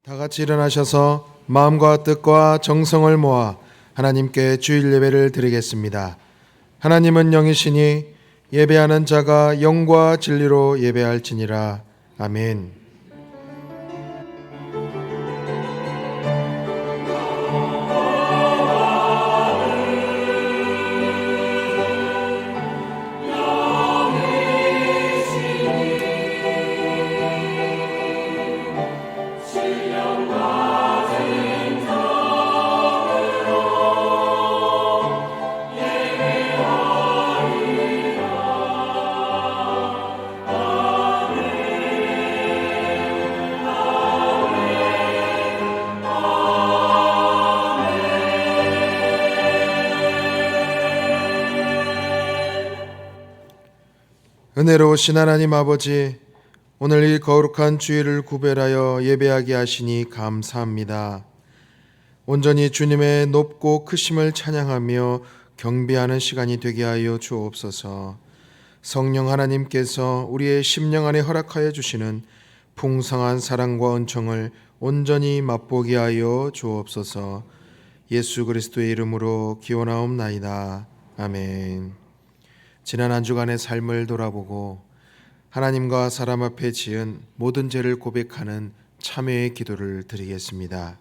다 같이 일어나셔서 마음과 뜻과 정성을 모아 하나님께 주일 예배를 드리겠습니다. 하나님은 영이시니 예배하는 자가 영과 진리로 예배할지니라. 아멘. 은혜로우신 하나님 아버지, 오늘 이 거룩한 주일을 구별하여 예배하게 하시니 감사합니다. 온전히 주님의 높고 크심을 찬양하며 경배하는 시간이 되게 하여 주옵소서. 성령 하나님께서 우리의 심령 안에 허락하여 주시는 풍성한 사랑과 은총을 온전히 맛보게 하여 주옵소서. 예수 그리스도의 이름으로 기원하옵나이다. 아멘. 지난 한 주간의 삶을 돌아보고 하나님과 사람 앞에 지은 모든 죄를 고백하는 참회의 기도를 드리겠습니다.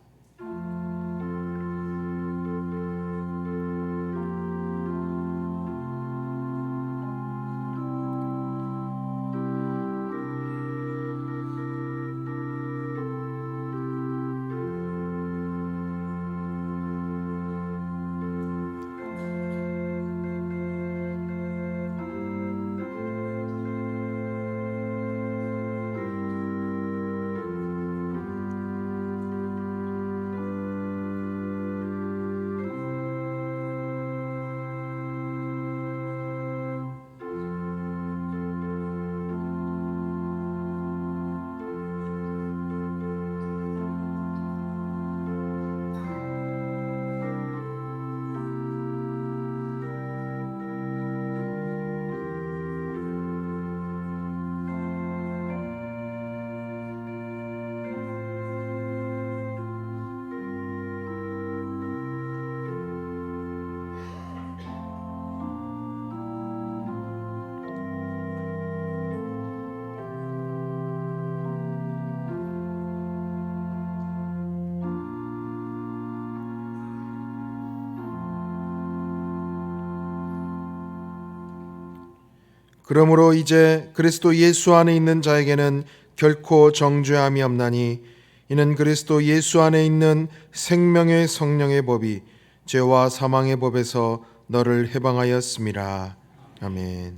그러므로 이제 그리스도 예수 안에 있는 자에게는 결코 정죄함이 없나니 이는 그리스도 예수 안에 있는 생명의 성령의 법이 죄와 사망의 법에서 너를 해방하였음이라. 아멘.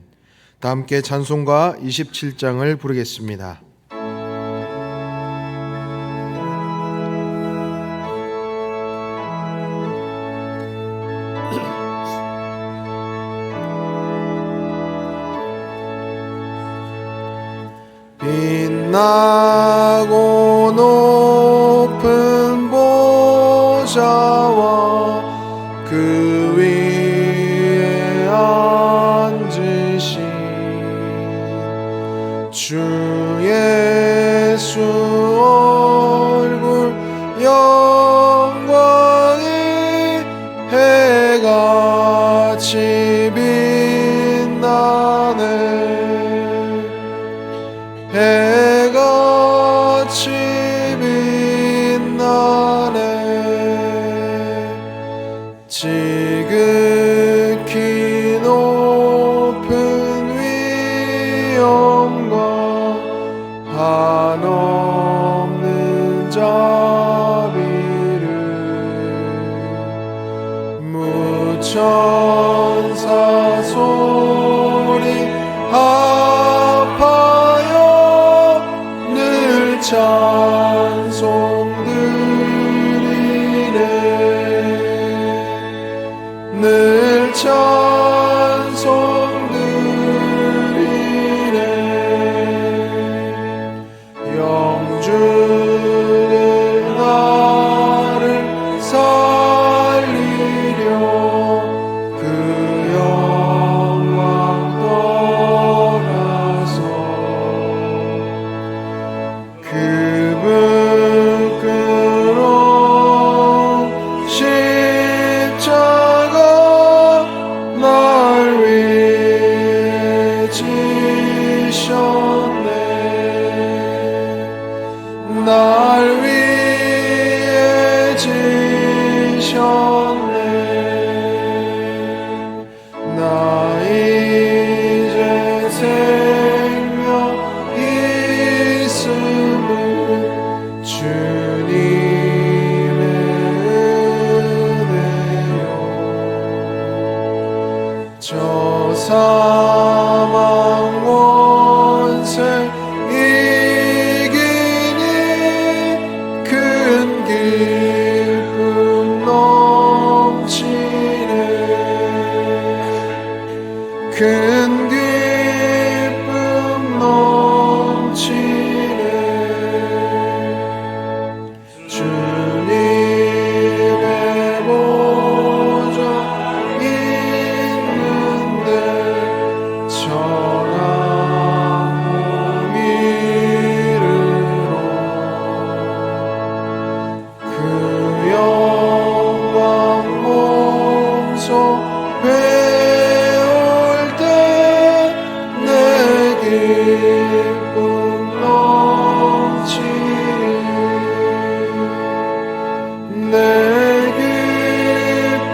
다 함께 찬송가 27장을 부르겠습니다. 빛나고 높은 보좌와 그 위에 앉으신 주 예수 얼굴 영광이 해같이 빛나네. 해같이 빛나네. 지극히 높은 위엄과 한없는 자비를 무천사 소리 합하여 늘 찬송 드리네. 늘 찬송 드리네. 영주는 나를 살리려 은혜요. 저 사망 원세 이기니 큰 기쁨 넘치네. 큰 기쁨 넘치네. 주님의 보좌 있는데 천한 몸 이르러 그 영광 몸소 배울 때 내 기쁨 넘치리. 내 기쁨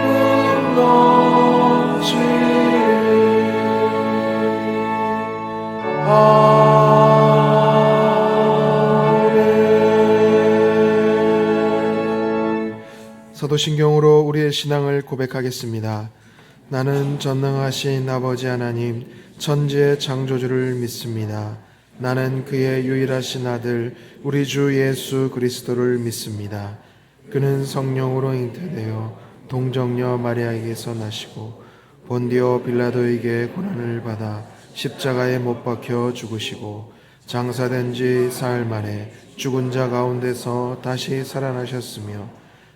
넘치리. 아멘. 사도신경으로 우리의 신앙을 고백하겠습니다. 나는 전능하신 아버지 하나님 천지의 창조주를 믿습니다. 나는 그의 유일하신 아들 우리 주 예수 그리스도를 믿습니다. 그는 성령으로 잉태되어 동정녀 마리아에게서 나시고 본디오 빌라도에게 고난을 받아 십자가에 못 박혀 죽으시고 장사된 지 사흘 만에 죽은 자 가운데서 다시 살아나셨으며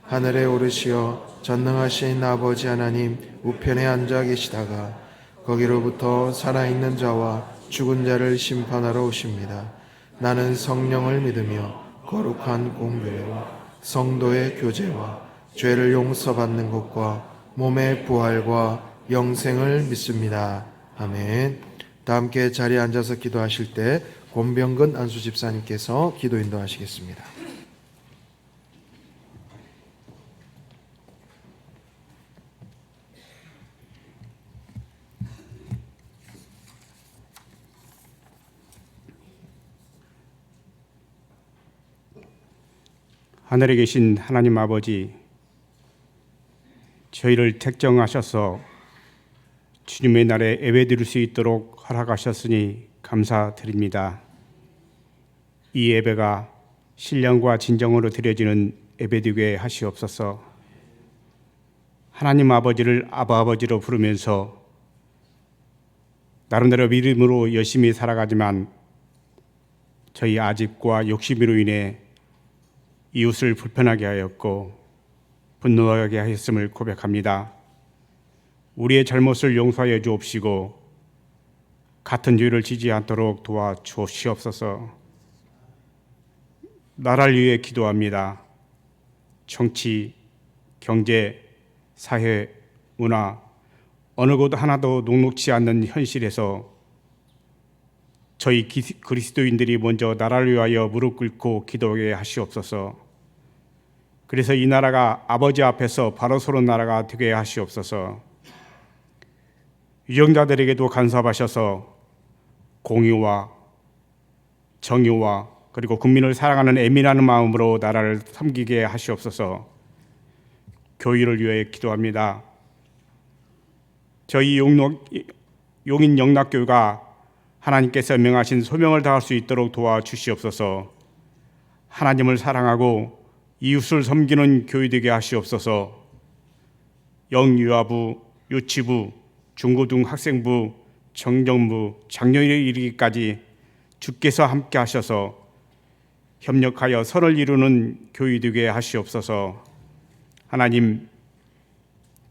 하늘에 오르시어 전능하신 아버지 하나님 우편에 앉아 계시다가 거기로부터 살아있는 자와 죽은 자를 심판하러 오십니다. 나는 성령을 믿으며 거룩한 공교회와 성도의 교제와 죄를 용서받는 것과 몸의 부활과 영생을 믿습니다. 아멘. 다 함께 자리에 앉아서 기도하실 때 권병근 안수 집사님께서 기도 인도하시겠습니다. 하늘에 계신 하나님 아버지, 저희를 택정하셔서 주님의 날에 예배드릴 수 있도록 허락하셨으니 감사드립니다. 이 예배가 신령과 진정으로 드려지는 예배되게 하시옵소서. 하나님 아버지를 아버지로 부르면서 나름대로 믿음으로 열심히 살아가지만 저희 아집과 욕심으로 인해 이웃을 불편하게 하였고 분노하게 하였음을 고백합니다. 우리의 잘못을 용서하여 주옵시고 같은 죄를 지지 않도록 도와주시옵소서. 나라를 위해 기도합니다. 정치, 경제, 사회, 문화 어느 곳 하나도 녹록지 않는 현실에서 저희 그리스도인들이 먼저 나라를 위하여 무릎 꿇고 기도하게 하시옵소서. 그래서 이 나라가 아버지 앞에서 바로 서는 나라가 되게 하시옵소서. 유정자들에게도 간섭하셔서 공의와 정의와 그리고 국민을 사랑하는 애민하는 마음으로 나라를 섬기게 하시옵소서. 교회를 위해 기도합니다. 저희 용인 영락교회가 하나님께서 명하신 소명을 다할 수 있도록 도와주시옵소서. 하나님을 사랑하고 이웃을 섬기는 교회 되게 하시옵소서. 영유아부, 유치부, 중고등 학생부, 정정부, 작년에 이르기까지 주께서 함께 하셔서 협력하여 선을 이루는 교회 되게 하시옵소서. 하나님,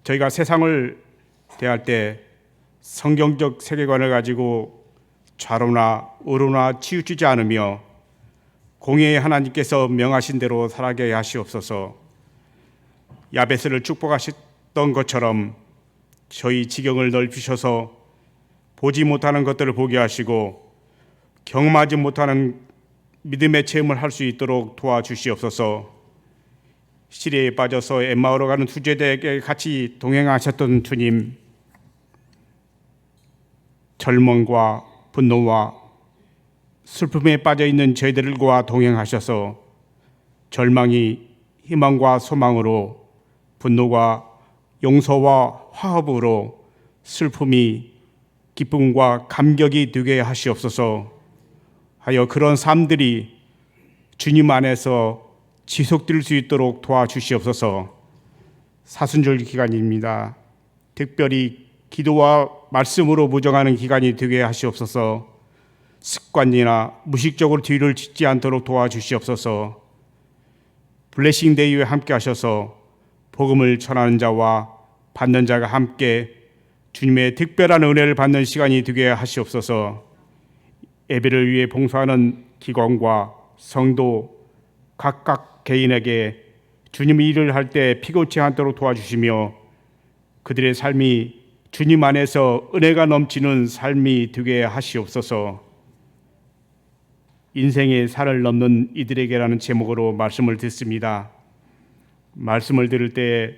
저희가 세상을 대할 때 성경적 세계관을 가지고 좌로나 우로나 치우치지 않으며 공의의 하나님께서 명하신 대로 살아가게 하시옵소서. 야베스를 축복하셨던 것처럼 저희 지경을 넓히셔서 보지 못하는 것들을 보게 하시고 경험하지 못하는 믿음의 체험을 할 수 있도록 도와주시옵소서. 시리에 빠져서 엠마오로 가는 수제자에게 같이 동행하셨던 주님, 절망과 분노와 슬픔에 빠져있는 저희들과 동행하셔서 절망이 희망과 소망으로, 분노가 용서와 화합으로, 슬픔이 기쁨과 감격이 되게 하시옵소서. 하여 그런 삶들이 주님 안에서 지속될 수 있도록 도와주시옵소서. 사순절 기간입니다. 특별히 기도와 말씀으로 무정하는 기간이 되게 하시옵소서. 습관이나 무식적으로 뒤를 짓지 않도록 도와주시옵소서. 블레싱 데이에 함께 하셔서 복음을 전하는 자와 받는 자가 함께 주님의 특별한 은혜를 받는 시간이 되게 하시옵소서. 예배를 위해 봉사하는 기관과 성도 각각 개인에게 주님의 일을 할 때 피곤치 않도록 도와주시며 그들의 삶이 주님 안에서 은혜가 넘치는 삶이 되게 하시옵소서. 인생의 산을 넘는 이들에게라는 제목으로 말씀을 듣습니다. 말씀을 들을 때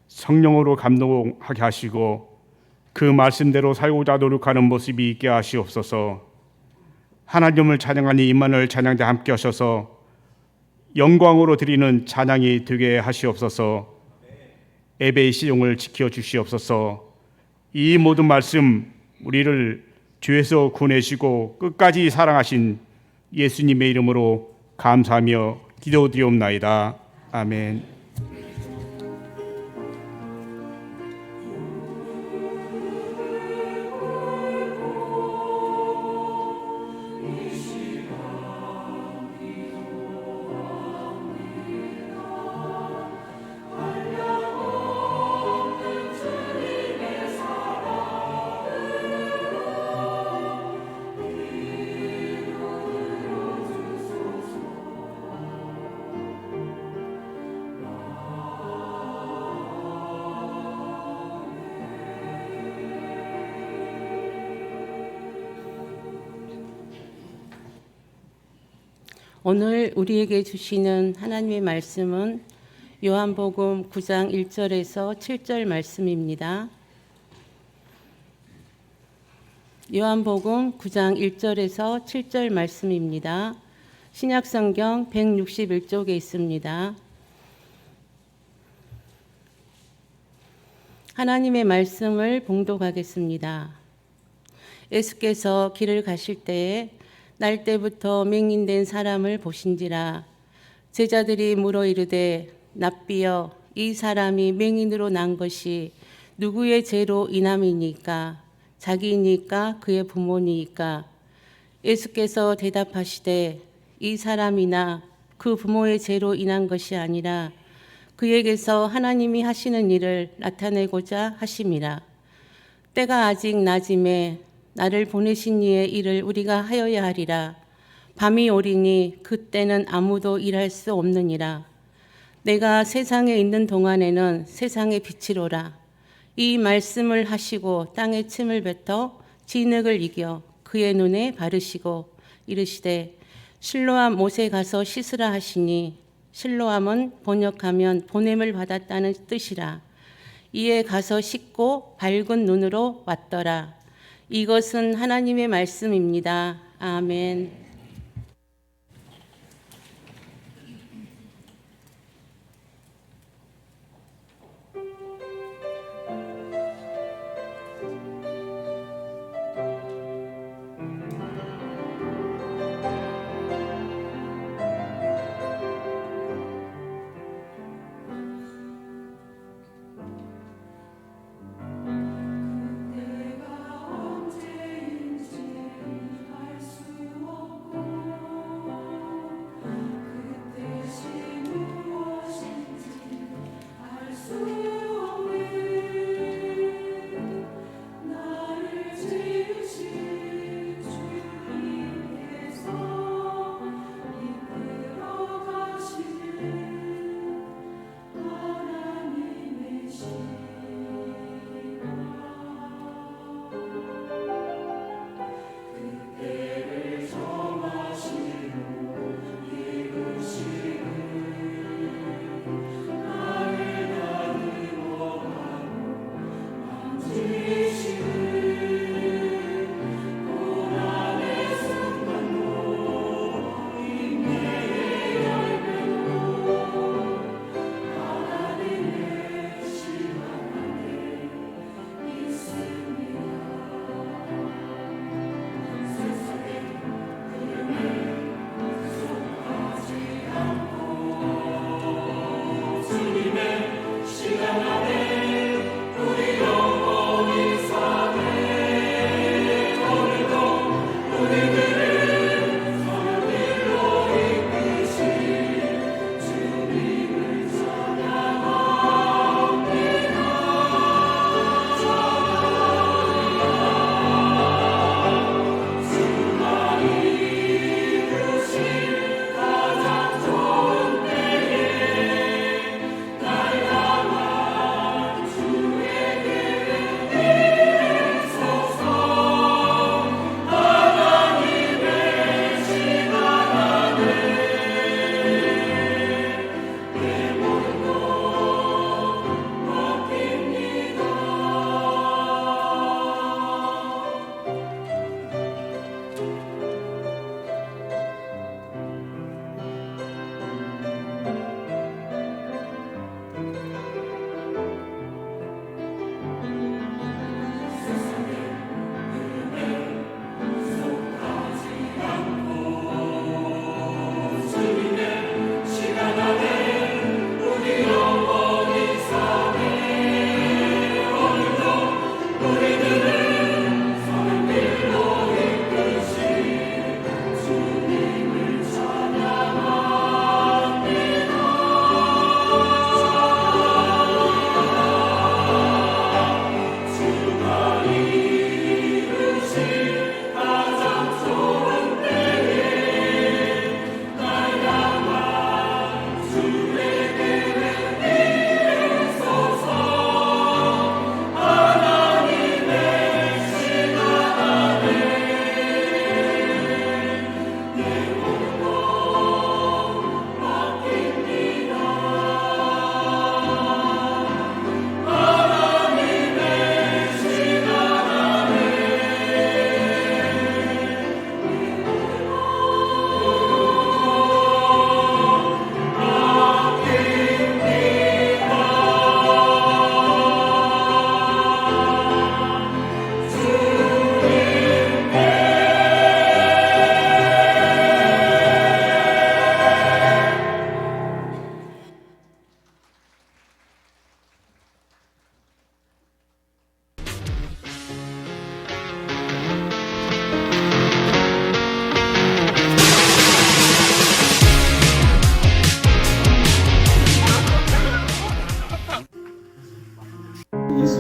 성령으로 감동하게 하시고 그 말씀대로 살고자 노력하는 모습이 있게 하시옵소서. 하나님을 찬양하니 임마누엘 찬양대 함께 하셔서 영광으로 드리는 찬양이 되게 하시옵소서. 예배의 시종을 지켜 주시옵소서. 이 모든 말씀 우리를 죄에서 구내시고 끝까지 사랑하신 예수님의 이름으로 감사하며 기도드리옵나이다. 아멘. 오늘 우리에게 주시는 하나님의 말씀은 요한복음 9장 1절에서 7절 말씀입니다. 요한복음 9장 1절에서 7절 말씀입니다. 신약성경 161쪽에 있습니다. 하나님의 말씀을 봉독하겠습니다. 예수께서 길을 가실 때에 날 때부터 맹인된 사람을 보신지라. 제자들이 물어 이르되 랍비여, 이 사람이 맹인으로 난 것이 누구의 죄로 인함이니까? 자기이니까 그의 부모니까? 예수께서 대답하시되 이 사람이나 그 부모의 죄로 인한 것이 아니라 그에게서 하나님이 하시는 일을 나타내고자 하심이라. 때가 아직 낮음에 나를 보내신 이의 일을 우리가 하여야 하리라. 밤이 오리니 그때는 아무도 일할 수 없느니라. 내가 세상에 있는 동안에는 세상의 빛이로라. 이 말씀을 하시고 땅에 침을 뱉어 진흙을 이겨 그의 눈에 바르시고 이르시되 실로암 못에 가서 씻으라 하시니, 실로암은 번역하면 보냄을 받았다는 뜻이라. 이에 가서 씻고 밝은 눈으로 왔더라. 이것은 하나님의 말씀입니다. 아멘. 내가 언제인지 알 수 없고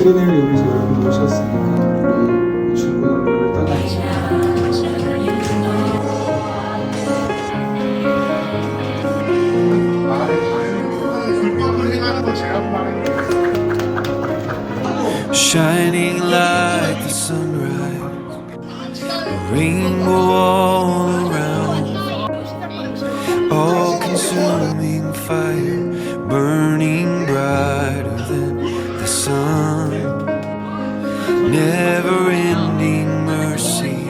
수련회를 위해서 여러분 모셨으니까 우리 중고등부를 떠나지. Shining like the sunrise, a rainbow all around, all-consuming fire, burning brighter than the sun, never-ending mercy,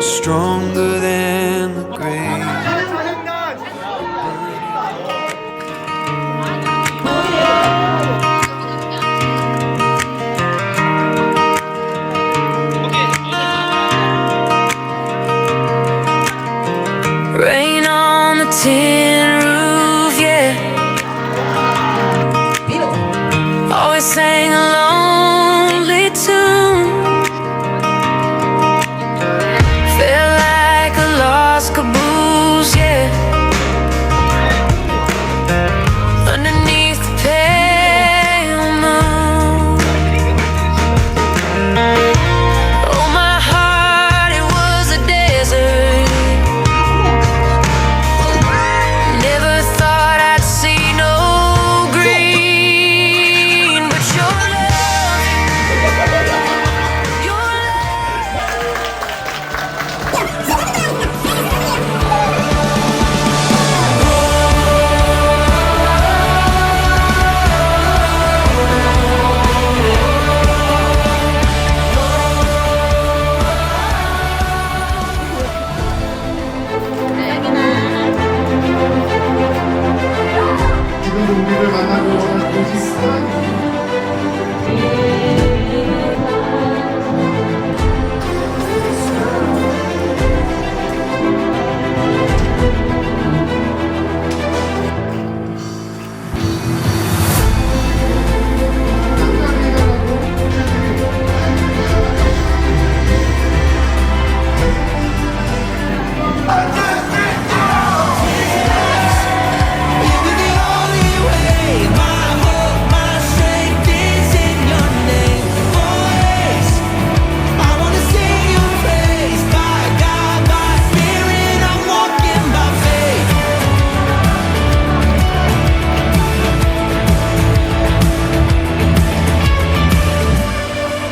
stronger than the grave. Rain on the tin roof, yeah. Always sang a lonely tune. Felt like a lost caboose, yeah. Underneath the pale moon. Oh, my heart, it was a desert. Never thought I'd see no green, but your 지금도 우리를 만나고 오시는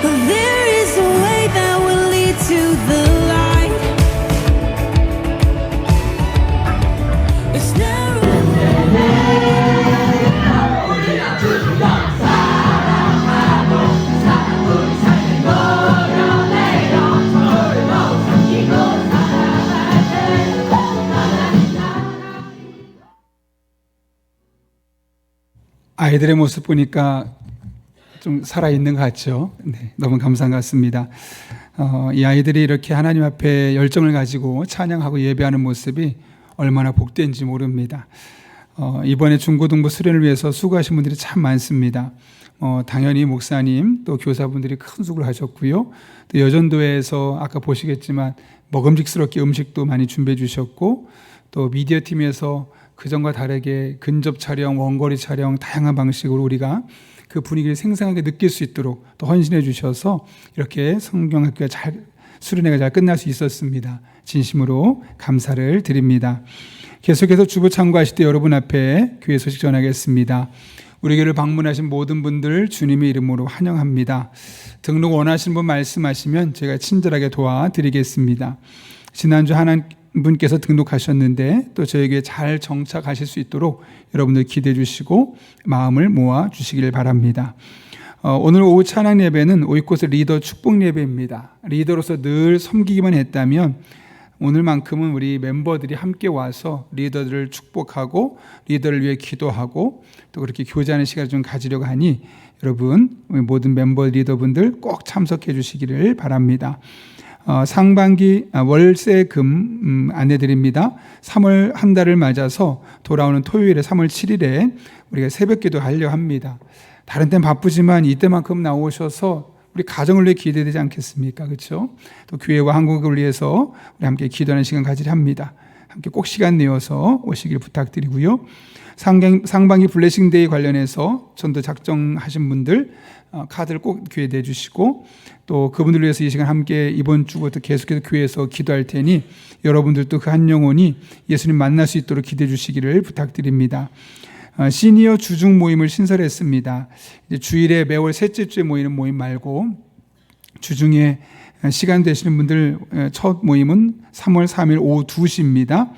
There is a way that will lead to the light. It's narrow. 아이들의 모습 보니까 좀 살아있는 것 같죠. 네, 너무 감사한 것 같습니다. 이 아이들이 이렇게 하나님 앞에 열정을 가지고 찬양하고 예배하는 모습이 얼마나 복된지 모릅니다. 이번에 중고등부 수련을 위해서 수고하신 분들이 참 많습니다. 당연히 목사님 또 교사분들이 큰 수고를 하셨고요. 또 여전도에서 아까 보시겠지만 먹음직스럽게 음식도 많이 준비해 주셨고, 또 미디어 팀에서 그전과 다르게 근접 촬영, 원거리 촬영 다양한 방식으로 우리가 그 분위기를 생생하게 느낄 수 있도록 또 헌신해 주셔서 이렇게 성경학교가 수련회가 잘 끝날 수 있었습니다. 진심으로 감사를 드립니다. 계속해서 주보 참고하실 때 여러분 앞에 교회 소식 전하겠습니다. 우리 교회를 방문하신 모든 분들 주님의 이름으로 환영합니다. 등록 원하시는 분 말씀하시면 제가 친절하게 도와드리겠습니다. 지난주 한 분께서 등록하셨는데 또 저에게 잘 정착하실 수 있도록 여러분들 기대해 주시고 마음을 모아 주시길 바랍니다. 오늘 오후 찬양 예배는 오이코스 리더 축복 예배입니다. 리더로서 늘 섬기기만 했다면 오늘만큼은 우리 멤버들이 함께 와서 리더들을 축복하고 리더를 위해 기도하고 또 그렇게 교제하는 시간을 좀 가지려고 하니 여러분 모든 멤버 리더분들 꼭 참석해 주시기를 바랍니다. 상반기 월세금 안내드립니다. 3월 한 달을 맞아서 돌아오는 토요일에 3월 7일에 우리가 새벽기도 하려 합니다. 다른 때는 바쁘지만 이때만큼 나오셔서 우리 가정을 위해 기대되지 않겠습니까? 그렇죠? 또 교회와 한국을 위해서 우리 함께 기도하는 시간 가지려 합니다. 함께 꼭 시간 내어서 오시길 부탁드리고요. 상반기 블레싱데이 관련해서 전도 작정하신 분들 카드를 꼭 교회에 내주시고, 또 그분들을 위해서 이 시간 함께 이번 주부터 계속해서 교회에서 기도할 테니 여러분들도 그 한 영혼이 예수님 만날 수 있도록 기도해 주시기를 부탁드립니다. 시니어 주중 모임을 신설했습니다. 이제 주일에 매월 셋째 주에 모이는 모임 말고 주중에 시간 되시는 분들 첫 모임은 3월 3일 오후 2시입니다.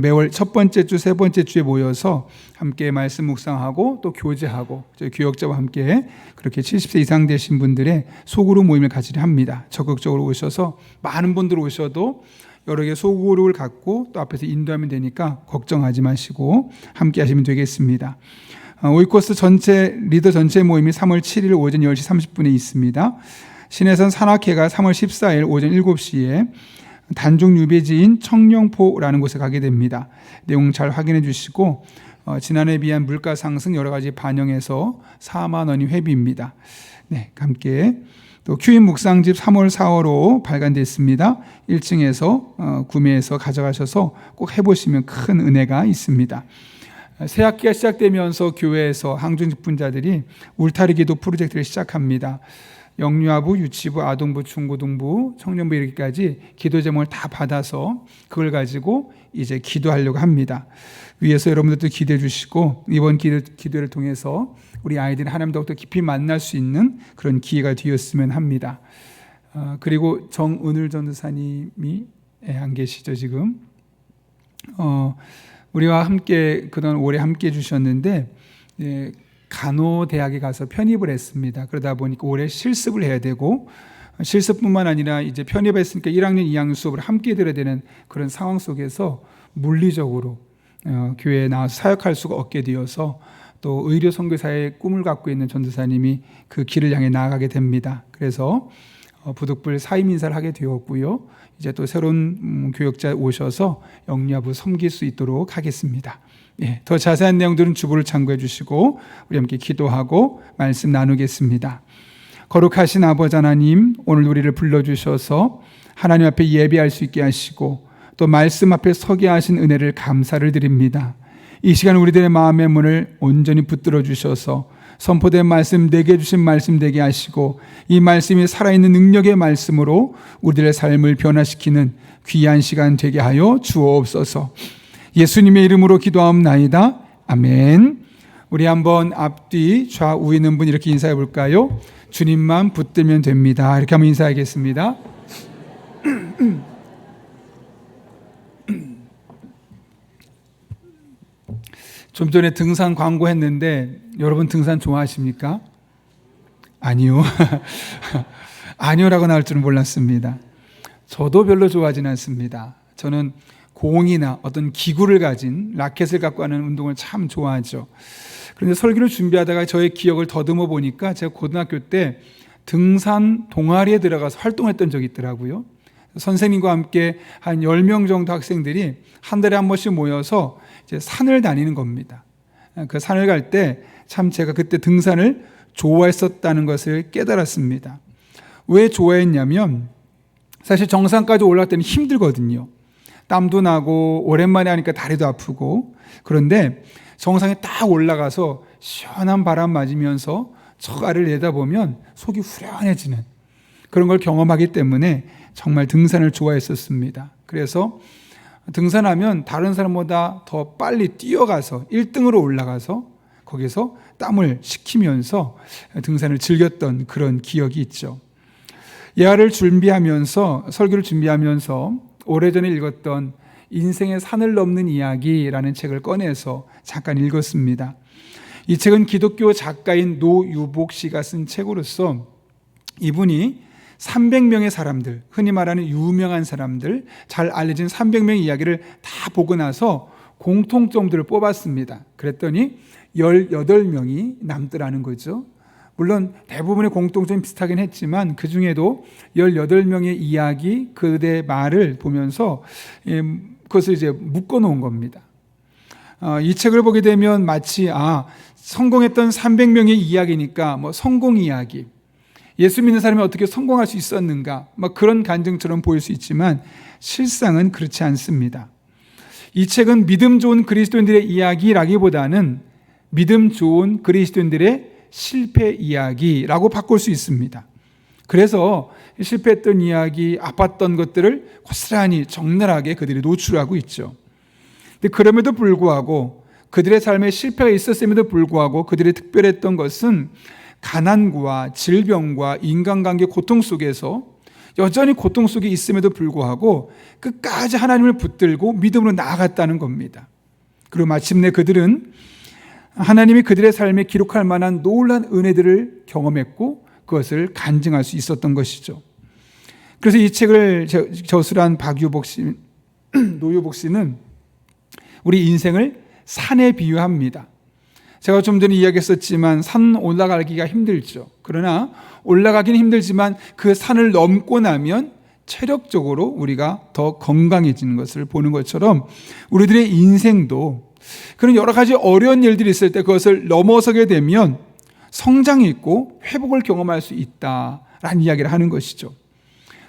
매월 첫 번째 주, 세 번째 주에 모여서 함께 말씀 묵상하고 또 교제하고 저희 교역자와 함께 그렇게 70세 이상 되신 분들의 소그룹 모임을 가지려 합니다. 적극적으로 오셔서 많은 분들 오셔도 여러 개 소그룹을 갖고 또 앞에서 인도하면 되니까 걱정하지 마시고 함께 하시면 되겠습니다. 오이코스 전체 리더 전체 모임이 3월 7일 오전 10시 30분에 있습니다. 신해선 산악회가 3월 14일 오전 7시에 단종 유배지인 청룡포라는 곳에 가게 됩니다. 내용 잘 확인해 주시고 지난해에 비한 물가 상승 여러 가지 반영해서 4만 원이 회비입니다. 네, 함께 또 큐인 묵상집 3월 4월호 발간됐습니다. 1층에서 구매해서 가져가셔서 꼭 해보시면 큰 은혜가 있습니다. 새 학기가 시작되면서 교회에서 항중직분자들이 울타리 기도 프로젝트를 시작합니다. 영유아부, 유치부, 아동부, 중고등부, 청년부 이렇게까지 기도 제목을 다 받아서 그걸 가지고 이제 기도하려고 합니다. 위에서 여러분들도 기도해 주시고 이번 기도를 통해서 우리 아이들이 하나님 더욱더 깊이 만날 수 있는 그런 기회가 되었으면 합니다. 그리고 정은을 전도사님이 안 계시죠 지금? 우리와 함께 그동안 오래 함께 해주셨는데 간호대학에 가서 편입을 했습니다. 그러다 보니까 올해 실습을 해야 되고 실습뿐만 아니라 이제 편입했으니까 1학년, 2학년 수업을 함께 들어야 되는 그런 상황 속에서 물리적으로 교회에 나와서 사역할 수가 없게 되어서 또 의료 선교사의 꿈을 갖고 있는 전도사님이 그 길을 향해 나아가게 됩니다. 그래서 부득불 사임 인사를 하게 되었고요. 이제 또 새로운 교역자 오셔서 영유아부 섬길 수 있도록 하겠습니다. 예, 더 자세한 내용들은 주보를 참고해 주시고 우리 함께 기도하고 말씀 나누겠습니다. 거룩하신 아버지 하나님, 오늘 우리를 불러주셔서 하나님 앞에 예배할 수 있게 하시고 또 말씀 앞에 서게 하신 은혜를 감사를 드립니다. 이 시간 우리들의 마음의 문을 온전히 붙들어 주셔서 선포된 말씀, 내게 주신 말씀 되게 하시고 이 말씀이 살아있는 능력의 말씀으로 우리들의 삶을 변화시키는 귀한 시간 되게 하여 주옵소서. 예수님의 이름으로 기도하옵나이다. 아멘. 우리 한번 앞뒤 좌우 있는 분 이렇게 인사해 볼까요? 주님만 붙들면 됩니다. 이렇게 한번 인사하겠습니다. 좀 전에 등산 광고했는데 여러분 등산 좋아하십니까? 아니요. 아니요라고 나올 줄은 몰랐습니다. 저도 별로 좋아하진 않습니다. 저는 공이나 어떤 기구를 가진 라켓을 갖고 하는 운동을 참 좋아하죠. 그런데 설교를 준비하다가 저의 기억을 더듬어 보니까 제가 고등학교 때 등산 동아리에 들어가서 활동했던 적이 있더라고요. 선생님과 함께 한 10명 정도 학생들이 한 달에 한 번씩 모여서 이제 산을 다니는 겁니다. 그 산을 갈 때 참 제가 그때 등산을 좋아했었다는 것을 깨달았습니다. 왜 좋아했냐면 사실 정상까지 올라갈 때는 힘들거든요. 땀도 나고 오랜만에 하니까 다리도 아프고, 그런데 정상에 딱 올라가서 시원한 바람 맞으면서 저 아래를 내다보면 속이 후련해지는 그런 걸 경험하기 때문에 정말 등산을 좋아했었습니다. 그래서 등산하면 다른 사람보다 더 빨리 뛰어가서 1등으로 올라가서 거기서 땀을 식히면서 등산을 즐겼던 그런 기억이 있죠. 예화를 준비하면서, 설교를 준비하면서 오래전에 읽었던 인생의 산을 넘는 이야기라는 책을 꺼내서 잠깐 읽었습니다. 이 책은 기독교 작가인 노유복 씨가 쓴 책으로서 이분이 300명의 사람들, 흔히 말하는 유명한 사람들, 잘 알려진 300명의 이야기를 다 보고 나서 공통점들을 뽑았습니다. 그랬더니 18명이 남더라는 거죠. 물론 대부분의 공통점이 비슷하긴 했지만 그 중에도 18명의 이야기, 그들의 말을 보면서 그것을 이제 묶어놓은 겁니다. 이 책을 보게 되면 마치 성공했던 300명의 이야기니까 뭐 성공 이야기, 예수 믿는 사람이 어떻게 성공할 수 있었는가, 막 그런 간증처럼 보일 수 있지만 실상은 그렇지 않습니다. 이 책은 믿음 좋은 그리스도인들의 이야기라기보다는 믿음 좋은 그리스도인들의 실패 이야기라고 바꿀 수 있습니다. 그래서 실패했던 이야기, 아팠던 것들을 고스란히 적나라하게 그들이 노출하고 있죠. 근데 그럼에도 불구하고 그들의 삶에 실패가 있었음에도 불구하고 그들이 특별했던 것은 가난과 질병과 인간관계 고통 속에서 여전히 고통 속에 있음에도 불구하고 끝까지 하나님을 붙들고 믿음으로 나아갔다는 겁니다. 그리고 마침내 그들은 하나님이 그들의 삶에 기록할 만한 놀라운 은혜들을 경험했고 그것을 간증할 수 있었던 것이죠. 그래서 이 책을 저술한 노유복 씨는 우리 인생을 산에 비유합니다. 제가 좀 전에 이야기했었지만 산 올라가기가 힘들죠. 그러나 올라가기는 힘들지만 그 산을 넘고 나면 체력적으로 우리가 더 건강해지는 것을 보는 것처럼 우리들의 인생도 그런 여러 가지 어려운 일들이 있을 때 그것을 넘어서게 되면 성장이 있고 회복을 경험할 수 있다라는 이야기를 하는 것이죠.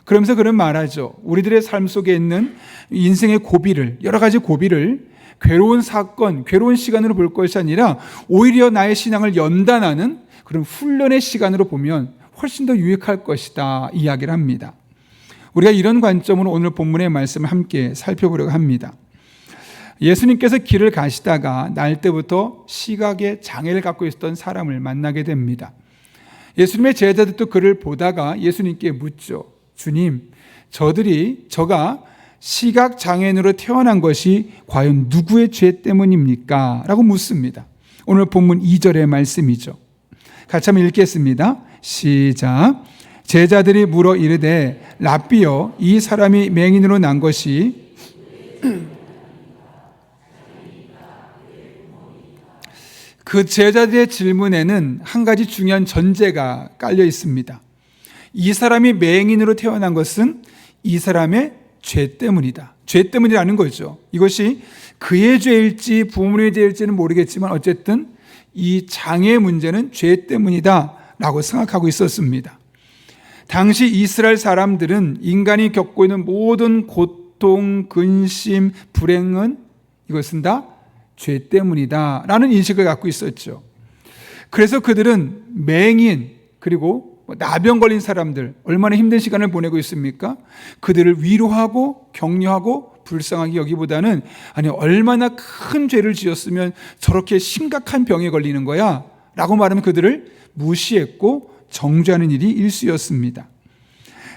그러면서 그런 말하죠. 우리들의 삶 속에 있는 인생의 고비를, 여러 가지 고비를 괴로운 사건, 괴로운 시간으로 볼 것이 아니라 오히려 나의 신앙을 연단하는 그런 훈련의 시간으로 보면 훨씬 더 유익할 것이다 이야기를 합니다. 우리가 이런 관점으로 오늘 본문의 말씀을 함께 살펴보려고 합니다. 예수님께서 길을 가시다가 날 때부터 시각의 장애를 갖고 있었던 사람을 만나게 됩니다. 예수님의 제자들도 그를 보다가 예수님께 묻죠. 주님, 저가 시각 장애인으로 태어난 것이 과연 누구의 죄 때문입니까? 라고 묻습니다. 오늘 본문 2절의 말씀이죠. 같이 한번 읽겠습니다. 시작. 제자들이 물어 이르되 랍비여, 이 사람이 맹인으로 난 것이 그 제자들의 질문에는 한 가지 중요한 전제가 깔려 있습니다. 이 사람이 맹인으로 태어난 것은 이 사람의 죄 때문이다. 죄 때문이라는 거죠. 이것이 그의 죄일지 부모의 죄일지는 모르겠지만 어쨌든 이 장애의 문제는 죄 때문이다 라고 생각하고 있었습니다. 당시 이스라엘 사람들은 인간이 겪고 있는 모든 고통, 근심, 불행은 이것은 다 죄 때문이다 라는 인식을 갖고 있었죠. 그래서 그들은 맹인 그리고 나병 걸린 사람들 얼마나 힘든 시간을 보내고 있습니까? 그들을 위로하고 격려하고 불쌍하게 여기보다는 아니 얼마나 큰 죄를 지었으면 저렇게 심각한 병에 걸리는 거야 라고 말하면 그들을 무시했고 정죄하는 일이 일쑤였습니다.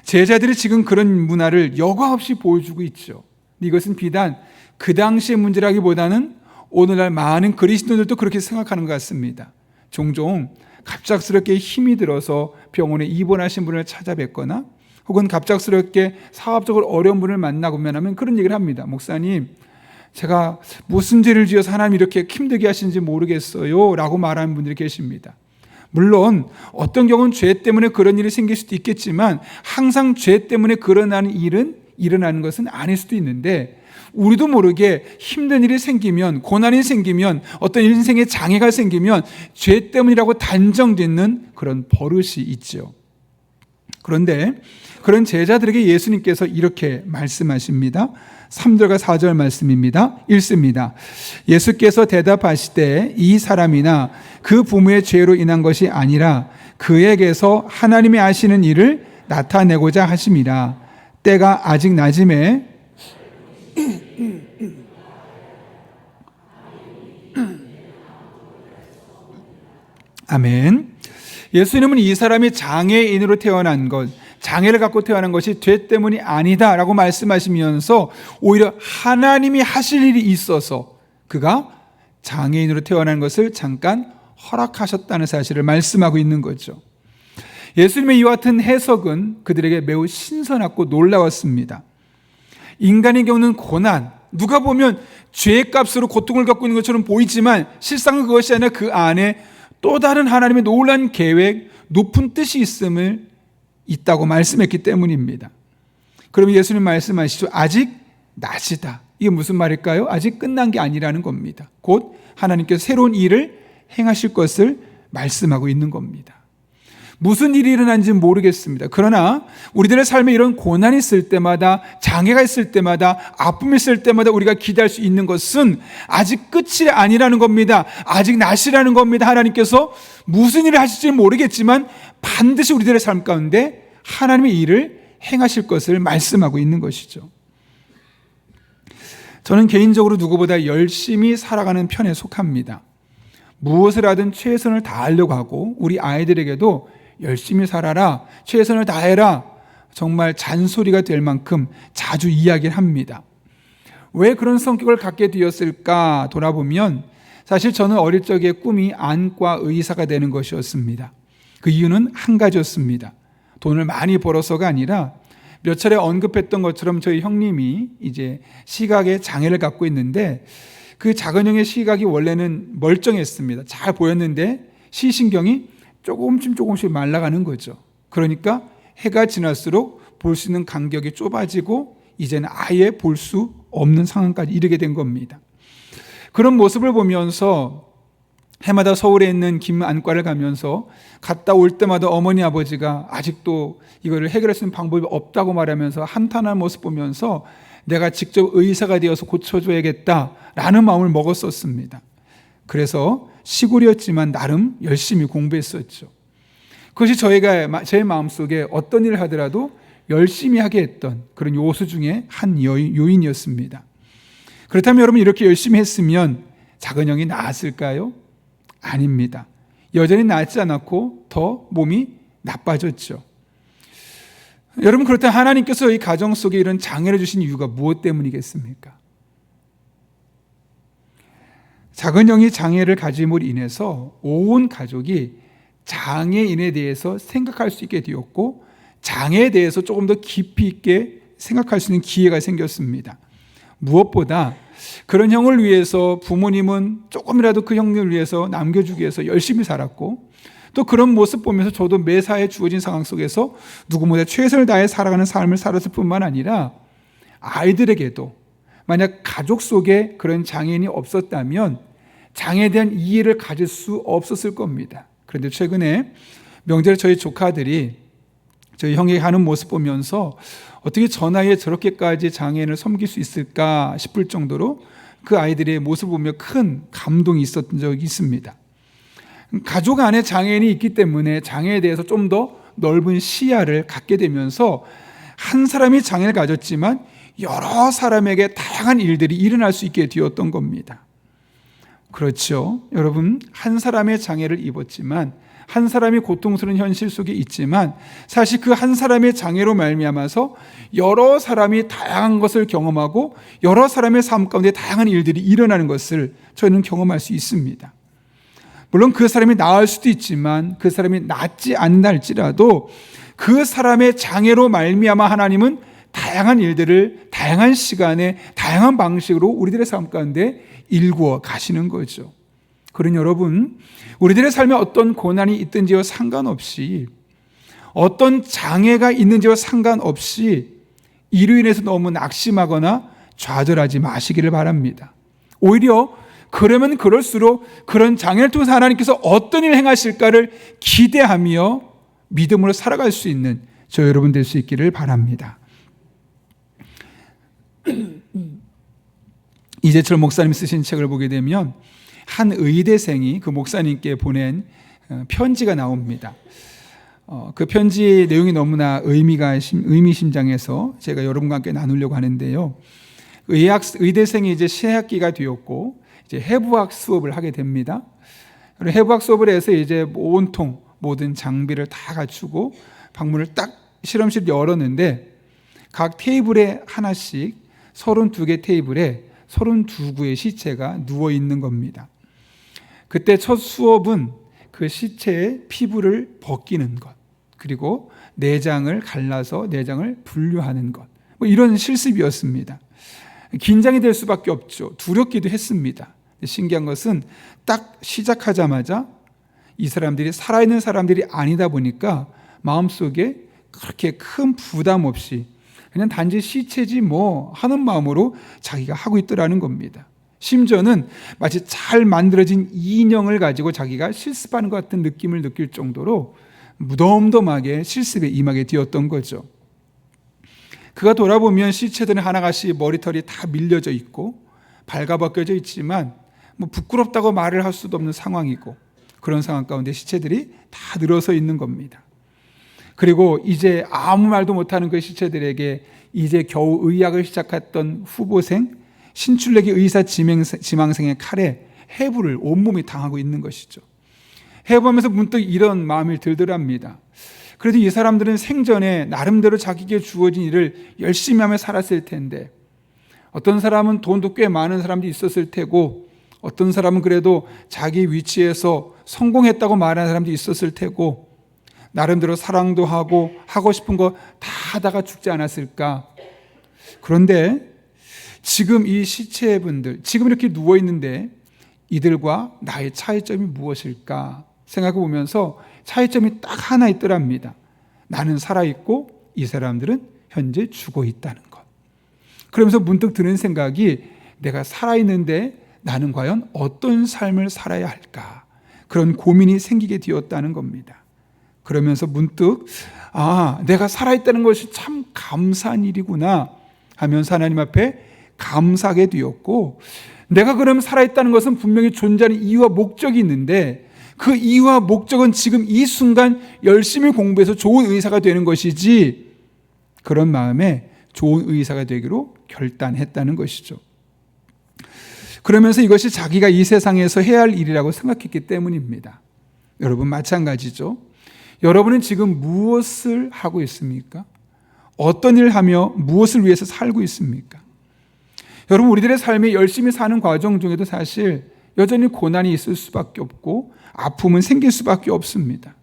제자들이 지금 그런 문화를 여과 없이 보여주고 있죠. 이것은 비단 그 당시의 문제라기보다는 오늘날 많은 그리스도인들도 그렇게 생각하는 것 같습니다. 종종 갑작스럽게 힘이 들어서 병원에 입원하신 분을 찾아뵙거나 혹은 갑작스럽게 사업적으로 어려운 분을 만나보면 하면 그런 얘기를 합니다. 목사님, 제가 무슨 죄를 지어서 하나님이 이렇게 힘들게 하시는지 모르겠어요 라고 말하는 분들이 계십니다. 물론 어떤 경우는 죄 때문에 그런 일이 생길 수도 있겠지만 항상 죄 때문에 일어나는 것은 아닐 수도 있는데 우리도 모르게 힘든 일이 생기면 고난이 생기면 어떤 인생의 장애가 생기면 죄 때문이라고 단정짓는 그런 버릇이 있죠. 그런데 그런 제자들에게 예수님께서 이렇게 말씀하십니다. 3절과 4절 말씀입니다. 읽습니다. 예수께서 대답하시되 이 사람이나 그 부모의 죄로 인한 것이 아니라 그에게서 하나님이 하시는 일을 나타내고자 하심이라. 때가 아직 낮음에 아멘. 예수님은 이 사람이 장애인으로 태어난 것, 장애를 갖고 태어난 것이 죄 때문이 아니다라고 말씀하시면서 오히려 하나님이 하실 일이 있어서 그가 장애인으로 태어난 것을 잠깐 허락하셨다는 사실을 말씀하고 있는 거죠. 예수님의 이와 같은 해석은 그들에게 매우 신선하고 놀라웠습니다. 인간이 겪는 고난, 누가 보면 죄값으로 고통을 갖고 있는 것처럼 보이지만 실상은 그것이 아니라 그 안에 또 다른 하나님의 놀라운 계획, 높은 뜻이 있다고 말씀했기 때문입니다. 그러면 예수님 말씀하시죠. 아직 낮이다. 이게 무슨 말일까요? 아직 끝난 게 아니라는 겁니다. 곧 하나님께서 새로운 일을 행하실 것을 말씀하고 있는 겁니다. 무슨 일이 일어난지 모르겠습니다. 그러나 우리들의 삶에 이런 고난이 있을 때마다, 장애가 있을 때마다, 아픔이 있을 때마다 우리가 기대할 수 있는 것은 아직 끝이 아니라는 겁니다. 아직 낫이라는 겁니다. 하나님께서 무슨 일을 하실지 모르겠지만 반드시 우리들의 삶 가운데 하나님의 일을 행하실 것을 말씀하고 있는 것이죠. 저는 개인적으로 누구보다 열심히 살아가는 편에 속합니다. 무엇을 하든 최선을 다하려고 하고, 우리 아이들에게도 열심히 살아라, 최선을 다해라, 정말 잔소리가 될 만큼 자주 이야기를 합니다. 왜 그런 성격을 갖게 되었을까 돌아보면 사실 저는 어릴 적에 꿈이 안과 의사가 되는 것이었습니다. 그 이유는 한 가지였습니다. 돈을 많이 벌어서가 아니라 몇 차례 언급했던 것처럼 저희 형님이 이제 시각에 장애를 갖고 있는데, 그 작은 형의 시각이 원래는 멀쩡했습니다. 잘 보였는데 시신경이 조금씩 말라가는 거죠. 그러니까 해가 지날수록 볼 수 있는 간격이 좁아지고 이제는 아예 볼 수 없는 상황까지 이르게 된 겁니다. 그런 모습을 보면서 해마다 서울에 있는 김안과를 가면서 갔다 올 때마다 어머니 아버지가 아직도 이거를 해결할 수 있는 방법이 없다고 말하면서 한탄한 모습 보면서 내가 직접 의사가 되어서 고쳐줘야겠다라는 마음을 먹었었습니다. 그래서 시골이었지만 나름 열심히 공부했었죠. 그것이 제 마음속에 어떤 일을 하더라도 열심히 하게 했던 그런 요소 중에 한 요인이었습니다. 그렇다면 여러분, 이렇게 열심히 했으면 작은 형이 나았을까요? 아닙니다. 여전히 낫지 않았고 더 몸이 나빠졌죠. 여러분, 그렇다면 하나님께서 이 가정 속에 이런 장애를 주신 이유가 무엇 때문이겠습니까? 작은 형이 장애를 가짐으로 인해서 온 가족이 장애인에 대해서 생각할 수 있게 되었고, 장애에 대해서 조금 더 깊이 있게 생각할 수 있는 기회가 생겼습니다. 무엇보다 그런 형을 위해서 부모님은 조금이라도 그 형을 위해서 남겨주기 위해서 열심히 살았고, 또 그런 모습 보면서 저도 매사에 주어진 상황 속에서 누구보다 최선을 다해 살아가는 삶을 살았을 뿐만 아니라 아이들에게도, 만약 가족 속에 그런 장애인이 없었다면 장애에 대한 이해를 가질 수 없었을 겁니다. 그런데 최근에 명절에 저희 조카들이 저희 형이 하는 모습 보면서 어떻게 저 나이에 저렇게까지 장애인을 섬길 수 있을까 싶을 정도로 그 아이들의 모습을 보며 큰 감동이 있었던 적이 있습니다. 가족 안에 장애인이 있기 때문에 장애에 대해서 좀 더 넓은 시야를 갖게 되면서 한 사람이 장애를 가졌지만 여러 사람에게 다양한 일들이 일어날 수 있게 되었던 겁니다. 그렇죠. 여러분, 한 사람의 장애를 입었지만, 한 사람이 고통스러운 현실 속에 있지만, 사실 그 한 사람의 장애로 말미암아서 여러 사람이 다양한 것을 경험하고 여러 사람의 삶 가운데 다양한 일들이 일어나는 것을 저희는 경험할 수 있습니다. 물론 그 사람이 나을 수도 있지만 그 사람이 낫지 않다 할지라도 그 사람의 장애로 말미암아 하나님은 다양한 일들을 다양한 시간에 다양한 방식으로 우리들의 삶 가운데 일구어 가시는 거죠. 그러니 여러분, 우리들의 삶에 어떤 고난이 있든지와 상관없이, 어떤 장애가 있는지와 상관없이 이로 인해서 너무 낙심하거나 좌절하지 마시기를 바랍니다. 오히려 그러면 그럴수록 그런 장애를 통해서 하나님께서 어떤 일을 행하실까를 기대하며 믿음으로 살아갈 수 있는 저 여러분 될 수 있기를 바랍니다. 이재철 목사님 쓰신 책을 보게 되면 한 의대생이 그 목사님께 보낸 편지가 나옵니다. 그 편지 내용이 너무나 의미심장해서 제가 여러분과 함께 나누려고 하는데요. 의대생이 이제 새학기가 되었고 이제 해부학 수업을 하게 됩니다. 해부학 수업을 해서 이제 온통 모든 장비를 다 갖추고 방문을 딱 실험실 열었는데 각 테이블에 하나씩 32개 테이블에 32구의 시체가 누워 있는 겁니다. 그때 첫 수업은 그 시체의 피부를 벗기는 것, 그리고 내장을 갈라서 내장을 분류하는 것, 뭐 이런 실습이었습니다. 긴장이 될 수밖에 없죠. 두렵기도 했습니다. 신기한 것은 딱 시작하자마자 이 사람들이 살아있는 사람들이 아니다 보니까 마음속에 그렇게 큰 부담 없이 그냥 단지 시체지 뭐 하는 마음으로 자기가 하고 있더라는 겁니다. 심지어는 마치 잘 만들어진 인형을 가지고 자기가 실습하는 것 같은 느낌을 느낄 정도로 무덤덤하게 실습에 임하게 되었던 거죠. 그가 돌아보면 시체들은 하나같이 머리털이 다 밀려져 있고 발가벗겨져 있지만 뭐 부끄럽다고 말을 할 수도 없는 상황이고, 그런 상황 가운데 시체들이 다 늘어서 있는 겁니다. 그리고 이제 아무 말도 못하는 그 시체들에게 이제 겨우 의학을 시작했던 후보생, 신출내기 의사 지망생의 칼에 해부를 온몸이 당하고 있는 것이죠. 해부하면서 문득 이런 마음이 들더랍니다. 그래도 이 사람들은 생전에 나름대로 자기에게 주어진 일을 열심히 하며 살았을 텐데, 어떤 사람은 돈도 꽤 많은 사람도 있었을 테고, 어떤 사람은 그래도 자기 위치에서 성공했다고 말하는 사람도 있었을 테고, 나름대로 사랑도 하고 싶은 거 다 하다가 죽지 않았을까. 그런데 지금 이 시체분들, 지금 이렇게 누워있는데 이들과 나의 차이점이 무엇일까 생각해 보면서 차이점이 딱 하나 있더랍니다. 나는 살아있고 이 사람들은 현재 죽어 있다는 것. 그러면서 문득 드는 생각이, 내가 살아있는데 나는 과연 어떤 삶을 살아야 할까, 그런 고민이 생기게 되었다는 겁니다. 그러면서 문득 내가 살아있다는 것이 참 감사한 일이구나 하면서 하나님 앞에 감사하게 되었고, 내가 그럼 살아있다는 것은 분명히 존재하는 이유와 목적이 있는데, 그 이유와 목적은 지금 이 순간 열심히 공부해서 좋은 의사가 되는 것이지, 그런 마음에 좋은 의사가 되기로 결단했다는 것이죠. 그러면서 이것이 자기가 이 세상에서 해야 할 일이라고 생각했기 때문입니다. 여러분 마찬가지죠. 여러분은 지금 무엇을 하고 있습니까? 어떤 일을 하며 무엇을 위해서 살고 있습니까? 여러분, 우리들의 삶에 열심히 사는 과정 중에도 사실 여전히 고난이 있을 수밖에 없고 아픔은 생길 수밖에 없습니다.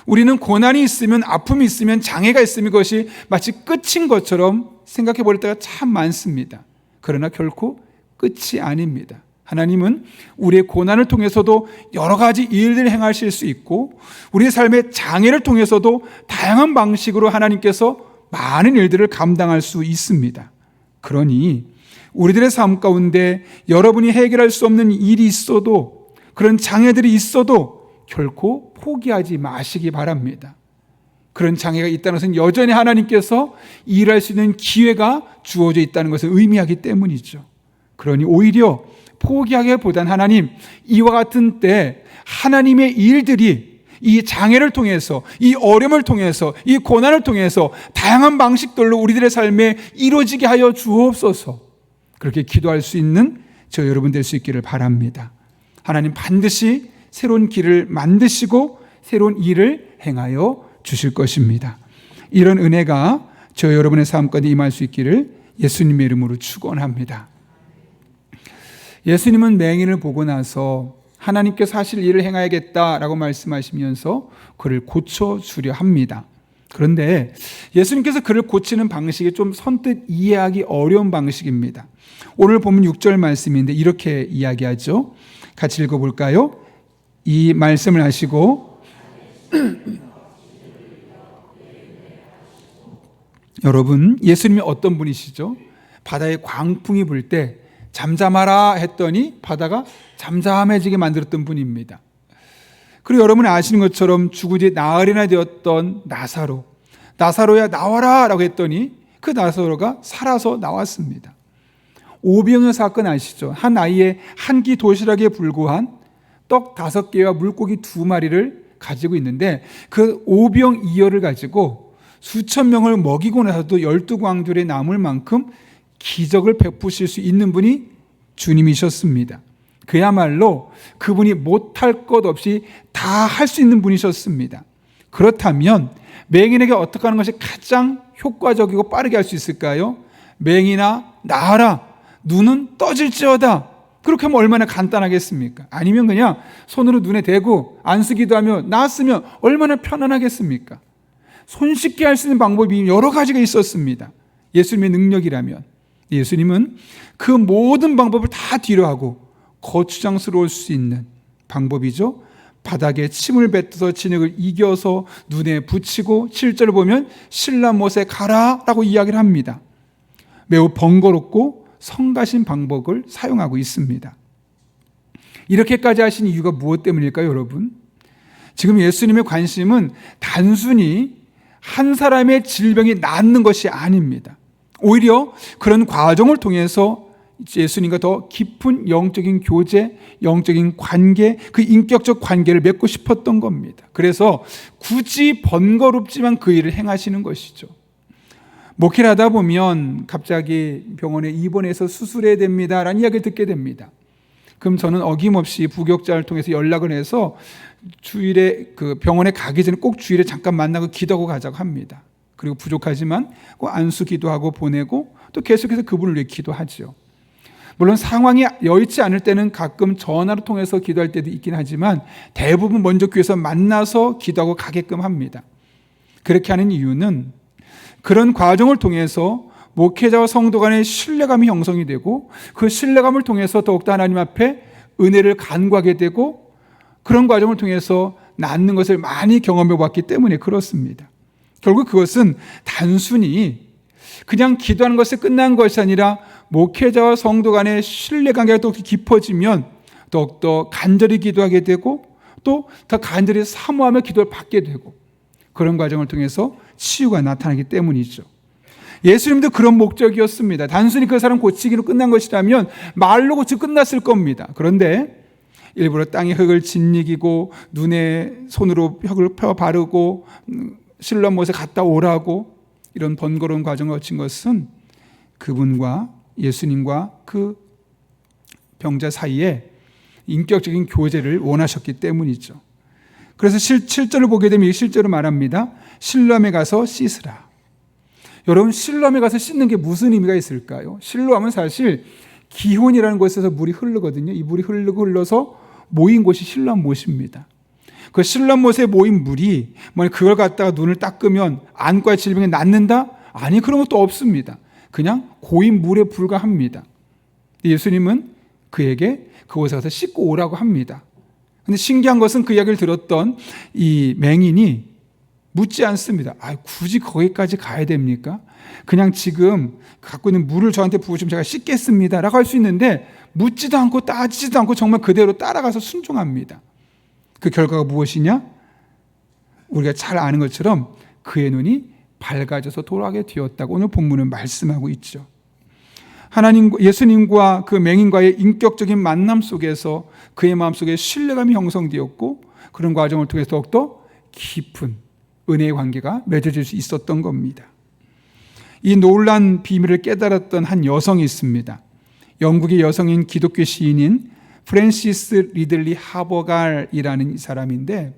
우리는 고난이 있으면, 아픔이 있으면, 장애가 있으면 그것이 마치 끝인 것처럼 생각해 버릴 때가 참 많습니다. 그러나 결코 끝이 아닙니다. 하나님은 우리의 고난을 통해서도 여러 가지 일들을 행하실 수 있고, 우리의 삶의 장애를 통해서도 다양한 방식으로 하나님께서 많은 일들을 감당할 수 있습니다. 그러니 우리들의 삶 가운데 여러분이 해결할 수 없는 일이 있어도, 그런 장애들이 있어도 결코 포기하지 마시기 바랍니다. 그런 장애가 있다는 것은 여전히 하나님께서 일할 수 있는 기회가 주어져 있다는 것을 의미하기 때문이죠. 그러니 오히려 포기하기보단 하나님, 이와 같은 때 하나님의 일들이 이 장애를 통해서, 이 어려움을 통해서, 이 고난을 통해서 다양한 방식들로 우리들의 삶에 이루어지게 하여 주옵소서. 그렇게 기도할 수 있는 저 여러분 될 수 있기를 바랍니다. 하나님 반드시 새로운 길을 만드시고 새로운 일을 행하여 주실 것입니다. 이런 은혜가 저 여러분의 삶 가운데 임할 수 있기를 예수님의 이름으로 축원합니다. 예수님은 맹인을 보고 나서 하나님께서 하실 일을 행하야겠다라고 말씀하시면서 그를 고쳐주려 합니다. 그런데 예수님께서 그를 고치는 방식이 좀 선뜻 이해하기 어려운 방식입니다. 오늘 보면 6절 말씀인데 이렇게 이야기하죠. 같이 읽어볼까요? 이 말씀을 하시고 여러분, 예수님이 어떤 분이시죠? 바다에 광풍이 불 때 잠잠하라 했더니 바다가 잠잠해지게 만들었던 분입니다. 그리고 여러분이 아시는 것처럼 죽은 지 나흘이나 되었던 나사로야 나와라 라고 했더니 그 나사로가 살아서 나왔습니다. 오병이어 사건 아시죠? 한 아이의 한 끼 도시락에 불과한 떡 5개와 물고기 2마리를 가지고 있는데, 그 오병이어를 가지고 수천 명을 먹이고 나서도 12광줄에 남을 만큼 기적을 베푸실 수 있는 분이 주님이셨습니다. 그야말로 그분이 못할 것 없이 다 할 수 있는 분이셨습니다. 그렇다면 맹인에게 어떻게 하는 것이 가장 효과적이고 빠르게 할 수 있을까요? 맹인아 나아라, 눈은 떠질지어다. 그렇게 하면 얼마나 간단하겠습니까? 아니면 그냥 손으로 눈에 대고 안쓰기도 하며 나았으면 얼마나 편안하겠습니까? 손쉽게 할 수 있는 방법이 여러 가지가 있었습니다. 예수님의 능력이라면. 예수님은 그 모든 방법을 다 뒤로하고 거추장스러울 수 있는 방법이죠. 바닥에 침을 뱉어서 진흙을 이겨서 눈에 붙이고 7절을 보면 실라못에 가라 라고 이야기를 합니다. 매우 번거롭고 성가신 방법을 사용하고 있습니다. 이렇게까지 하신 이유가 무엇 때문일까요, 여러분? 지금 예수님의 관심은 단순히 한 사람의 질병이 낫는 것이 아닙니다. 오히려 그런 과정을 통해서 예수님과 더 깊은 영적인 교제, 영적인 관계, 그 인격적 관계를 맺고 싶었던 겁니다. 그래서 굳이 번거롭지만 그 일을 행하시는 것이죠. 목회를 하다 보면 갑자기 병원에 입원해서 수술해야 됩니다 라는 이야기를 듣게 됩니다. 그럼 저는 어김없이 부격자를 통해서 연락을 해서 주일에 그 병원에 가기 전에 꼭 주일에 잠깐 만나고 기도하고 가자고 합니다. 그리고 부족하지만 안수 기도하고 보내고 또 계속해서 그분을 위해 기도하죠. 물론 상황이 여의치 않을 때는 가끔 전화를 통해서 기도할 때도 있긴 하지만 대부분 먼저 교회에서 만나서 기도하고 가게끔 합니다. 그렇게 하는 이유는 그런 과정을 통해서 목회자와 성도 간의 신뢰감이 형성이 되고 그 신뢰감을 통해서 더욱더 하나님 앞에 은혜를 간구하게 되고 그런 과정을 통해서 낫는 것을 많이 경험해 봤기 때문에 그렇습니다. 결국 그것은 단순히 그냥 기도하는 것에 끝난 것이 아니라 목회자와 성도 간의 신뢰관계가 더 깊어지면 더욱더 간절히 기도하게 되고 또 더 간절히 사모하며 기도를 받게 되고 그런 과정을 통해서 치유가 나타나기 때문이죠. 예수님도 그런 목적이었습니다. 단순히 그 사람 고치기로 끝난 것이라면 말로 고치고 끝났을 겁니다. 그런데 일부러 땅에 흙을 짓이기고 눈에 손으로 흙을 펴 바르고 실로암 못에 갔다 오라고 이런 번거로운 과정을 거친 것은 그분과 예수님과 그 병자 사이에 인격적인 교제를 원하셨기 때문이죠. 그래서 7절을 보게 되면 실제로 말합니다. 실로암에 가서 씻으라. 여러분, 실로암에 가서 씻는 게 무슨 의미가 있을까요? 실로암은 사실 기혼이라는 곳에서 물이 흐르거든요. 이 물이 흘러서 모인 곳이 실로암 못입니다. 그 실로암 못에 모인 물이 그걸 갖다가 눈을 닦으면 안과의 질병이 낫는다? 아니, 그런 것도 없습니다. 그냥 고인 물에 불과합니다. 예수님은 그에게 그곳에 가서 씻고 오라고 합니다. 근데 신기한 것은 그 이야기를 들었던 이 맹인이 묻지 않습니다. 굳이 거기까지 가야 됩니까? 그냥 지금 갖고 있는 물을 저한테 부으시면 제가 씻겠습니다 라고 할 수 있는데 묻지도 않고 따지지도 않고 정말 그대로 따라가서 순종합니다. 그 결과가 무엇이냐? 우리가 잘 아는 것처럼 그의 눈이 밝아져서 돌아가게 되었다고 오늘 본문은 말씀하고 있죠. 예수님과 그 맹인과의 인격적인 만남 속에서 그의 마음속에 신뢰감이 형성되었고 그런 과정을 통해서 더욱더 깊은 은혜의 관계가 맺어질 수 있었던 겁니다. 이 놀란 비밀을 깨달았던 한 여성이 있습니다. 영국의 여성인 기독교 시인인 프랜시스 리들리 하버갈이라는 사람인데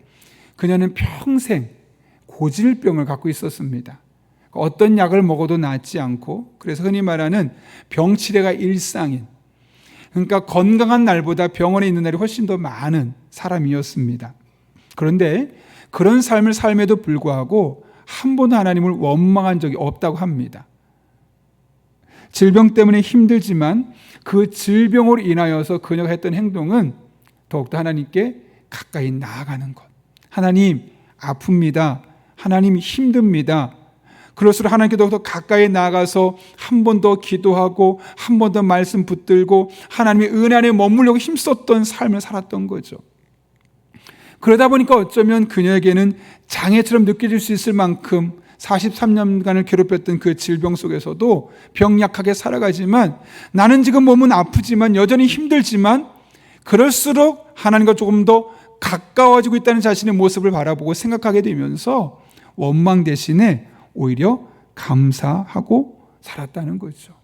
그녀는 평생 고질병을 갖고 있었습니다. 어떤 약을 먹어도 낫지 않고 그래서 흔히 말하는 병치레가 일상인, 그러니까 건강한 날보다 병원에 있는 날이 훨씬 더 많은 사람이었습니다. 그런데 그런 삶을 삶에도 불구하고 한 번도 하나님을 원망한 적이 없다고 합니다. 질병 때문에 힘들지만 그 질병으로 인하여서 그녀가 했던 행동은 더욱더 하나님께 가까이 나아가는 것. 하나님 아픕니다. 하나님 힘듭니다. 그럴수록 하나님께 더욱더 가까이 나아가서 한 번 더 기도하고 한 번 더 말씀 붙들고 하나님의 은혜 안에 머물려고 힘썼던 삶을 살았던 거죠. 그러다 보니까 어쩌면 그녀에게는 장애처럼 느껴질 수 있을 만큼 43년간을 괴롭혔던 그 질병 속에서도 병약하게 살아가지만 나는 지금 몸은 아프지만 여전히 힘들지만 그럴수록 하나님과 조금 더 가까워지고 있다는 자신의 모습을 바라보고 생각하게 되면서 원망 대신에 오히려 감사하고 살았다는 거죠.